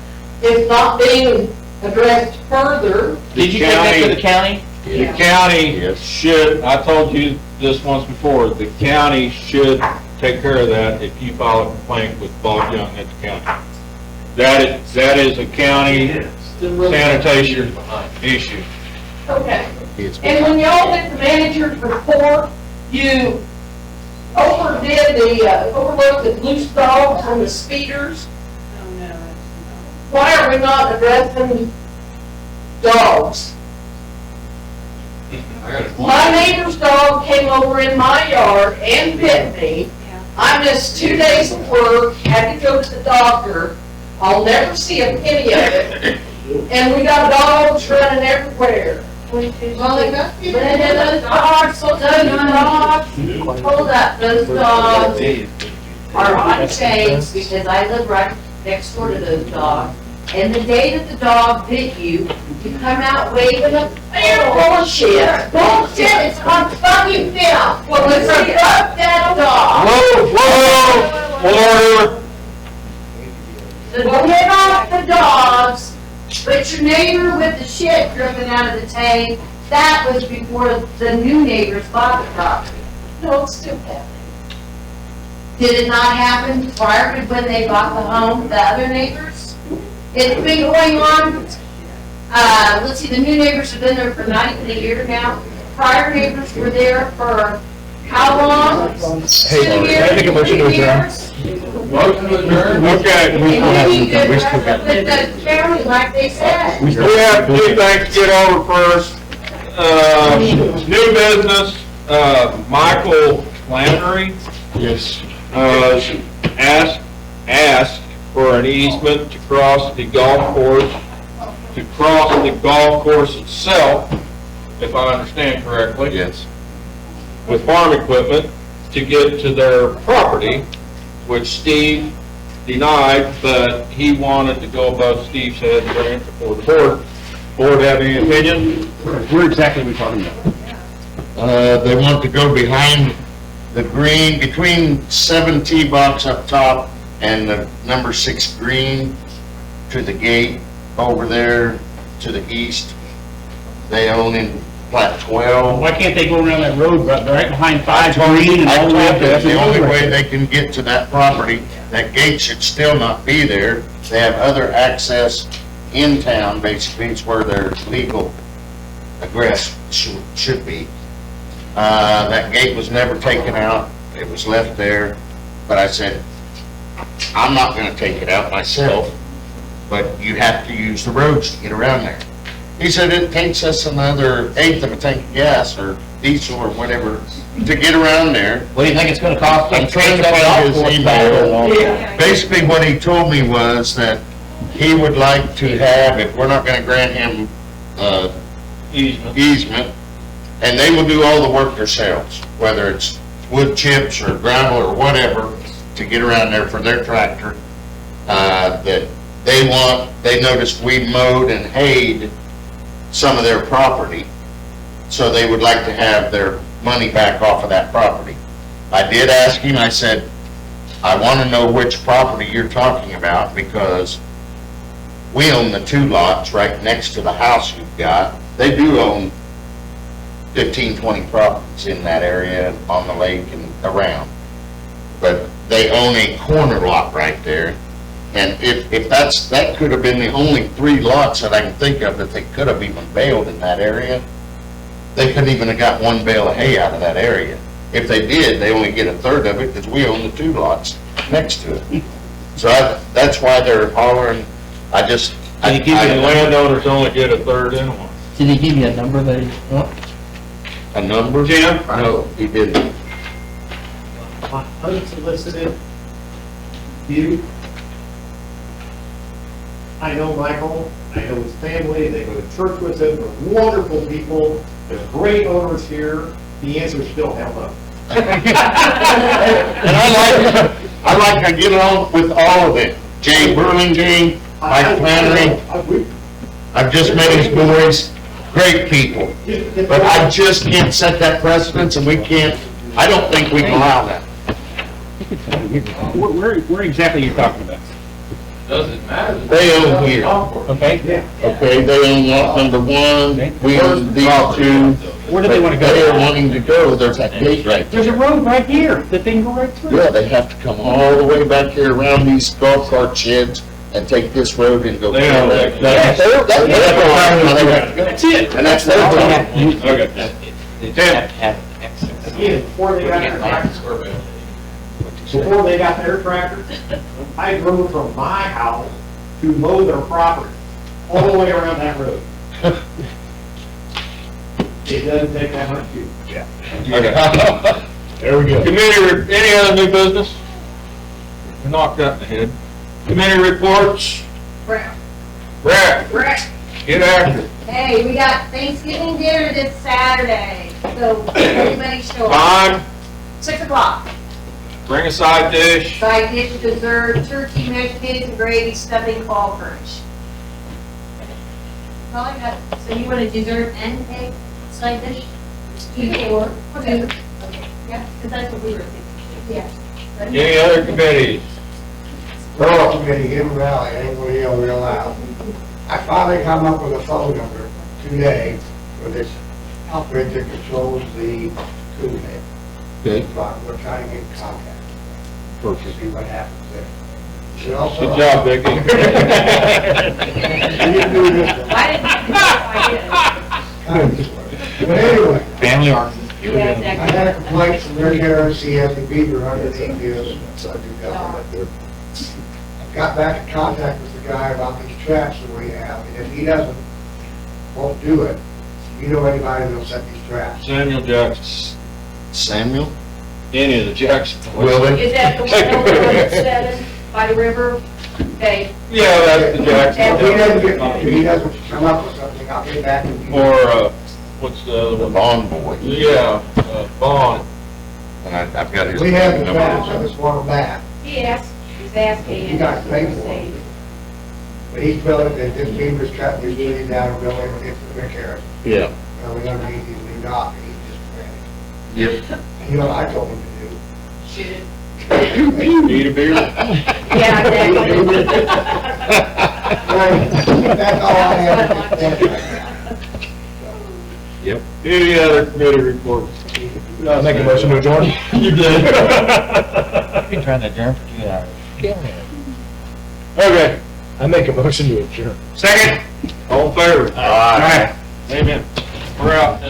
It's not being addressed further. Did you take that to the county? The county should, I told you this once before, the county should take care of that if you file a complaint with Bob Young at the county. That is a county sanitation issue. Okay. And when y'all did the manager's report, you overlooked the loose dogs and the speeders. Why are we not addressing dogs? My neighbor's dog came over in my yard and bit me. I missed 2 days of work, had to go to the doctor. I'll never see a penny of it. And we got dogs running everywhere. Well, they must be. Those dogs, hold up, those dogs are on chains because I live right next door to those dogs. And the day that the dog bit you, you come out waving a bullshit. Bullshit, it's on fucking film. Well, let's get up that dog. Whoa, order. Well, get off the dogs. But your neighbor with the shit dripping out of the tank, that was before the new neighbors bought the property. No, it's still happening. Did it not happen prior to when they bought the home, the other neighbors? It's been going on, let's see, the new neighbors have been there for not even a year now. Prior neighbors were there for how long? 2 years? Can I make a motion to 3 adjourn? years? Motion to adjourn? Okay. With the family, like they said. We have two things to get over first. New business, Michael Flannery. Yes. Asked for an easement to cross the golf course itself, if I understand correctly. Yes. With farm equipment to get to their property, which Steve denied, but he wanted to go above Steve's head and bring it before the board. Board have any opinion? Where exactly are we talking about? They want to go behind the green, between 7 tee box up top and the number 6 green to the gate over there to the east. They own in plat 12. Why can't they go around that road right behind 5 Green and all the way up to The only way they can get to that property, that gate should still not be there. They have other access in town, basically, it's where their legal egress should be. That gate was never taken out, it was left there, but I said, I'm not gonna take it out myself, but you have to use the roads to get around there. He said it takes us another 1/8 of a tank of gas or diesel or whatever to get around there. What do you think it's gonna cost? I'm trying to find his email. Basically, what he told me was that he would like to have, if we're not gonna grant him, easement, and they will do all the work themselves, whether it's wood chips or gravel or whatever, to get around there for their tractor, that they noticed we mowed and hayed some of their property, so they would like to have their money back off of that property. I did ask him, I said, I want to know which property you're talking about, because we own the 2 lots right next to the house you've got. They do own 15, 20 properties in that area on the lake and around, but they own a corner lot right there. And if that could have been the only 3 lots that I can think of that they could have even baled in that area. They couldn't even have got 1 bale of hay out of that area. If they did, they only get 1/3 of it because we own the 2 lots next to it. So that's why they're hollering. The landowners only get 1/3 in one. Did he give you a number that he want? A number? Jim? No, he didn't. Unsolicited view. I know Michael, I know his family, they go to church with him, they're wonderful people, they're great owners here. The answer is still hell no. And I like to get along with all of it. Jay Burlingame, Mike Flannery. I've just met his boys, great people. But I just can't set that precedence, and I don't think we can allow that. Where exactly are you talking about? Doesn't matter. They own here. Okay? Okay, they own lot number 1, we own these 2. Where do they want to go? They are wanting to go, there's that gate right there. There's a road right here that they can go right through. Yeah, they have to come all the way back here around these golf cart sheds and take this road and go. They own that. That's it. And that's their problem. Okay. Again, before they got their tractor, I drove from my house to mow their property, all the way around that road. It doesn't take that much fuel. Okay. There we go. Committee, any other new business? We knocked that in the head. Committee reports. Brett. Get after it. Hey, we got Thanksgiving dinner this Saturday, so everybody show up. Time, 6 o'clock. bring a side dish. Side dish, dessert, turkey, mashed potatoes, and gravy, stuffing, fall furnish. Well, I got, so you want a dessert and a side dish? Or, okay. Okay, yeah, because that's what we were thinking. Yeah. Any other committees? Rural Committee, Hidden Valley, ain't gonna yell real loud. I finally come up with a phone number today for this outfit that controls the cool head. Okay. So we're trying to get in contact. To see what happens there. Good job, Vicki. I didn't, But anyway, Family argument. yeah, I exactly. had a complaint from Rick Harris, he has a beaver underneath his. I got back in contact with the guy about these traps that we have, and if he won't do it, you know anybody that'll set these traps? Samuel Jackson. Samuel? Any of the Jacksons. Will they? Is that the one over 107 by the river? Okay. Yeah, that's the If he doesn't come up with something, I'll get back with you. Or, what's the other The one? Bond Boy. Yeah, Bond. And I've got his. We have the number. traps, I just want them back. He's asking. You guys pay for it. But he's building, that this beaver's trapped, he's putting down a building, it's Rick Harris. Yeah. We're gonna need these new dock, and he just ran it. Yep. You know what I told him to do? Shoot it. Need a beer? Yeah, exactly. That's all I have to say right now. Yep. Any other committee reports? Make a motion to adjourn. You did. Been trying to adjourn for 2 hours. Okay, I make a motion to adjourn. second, all in favor? Aye. Amen. We're out.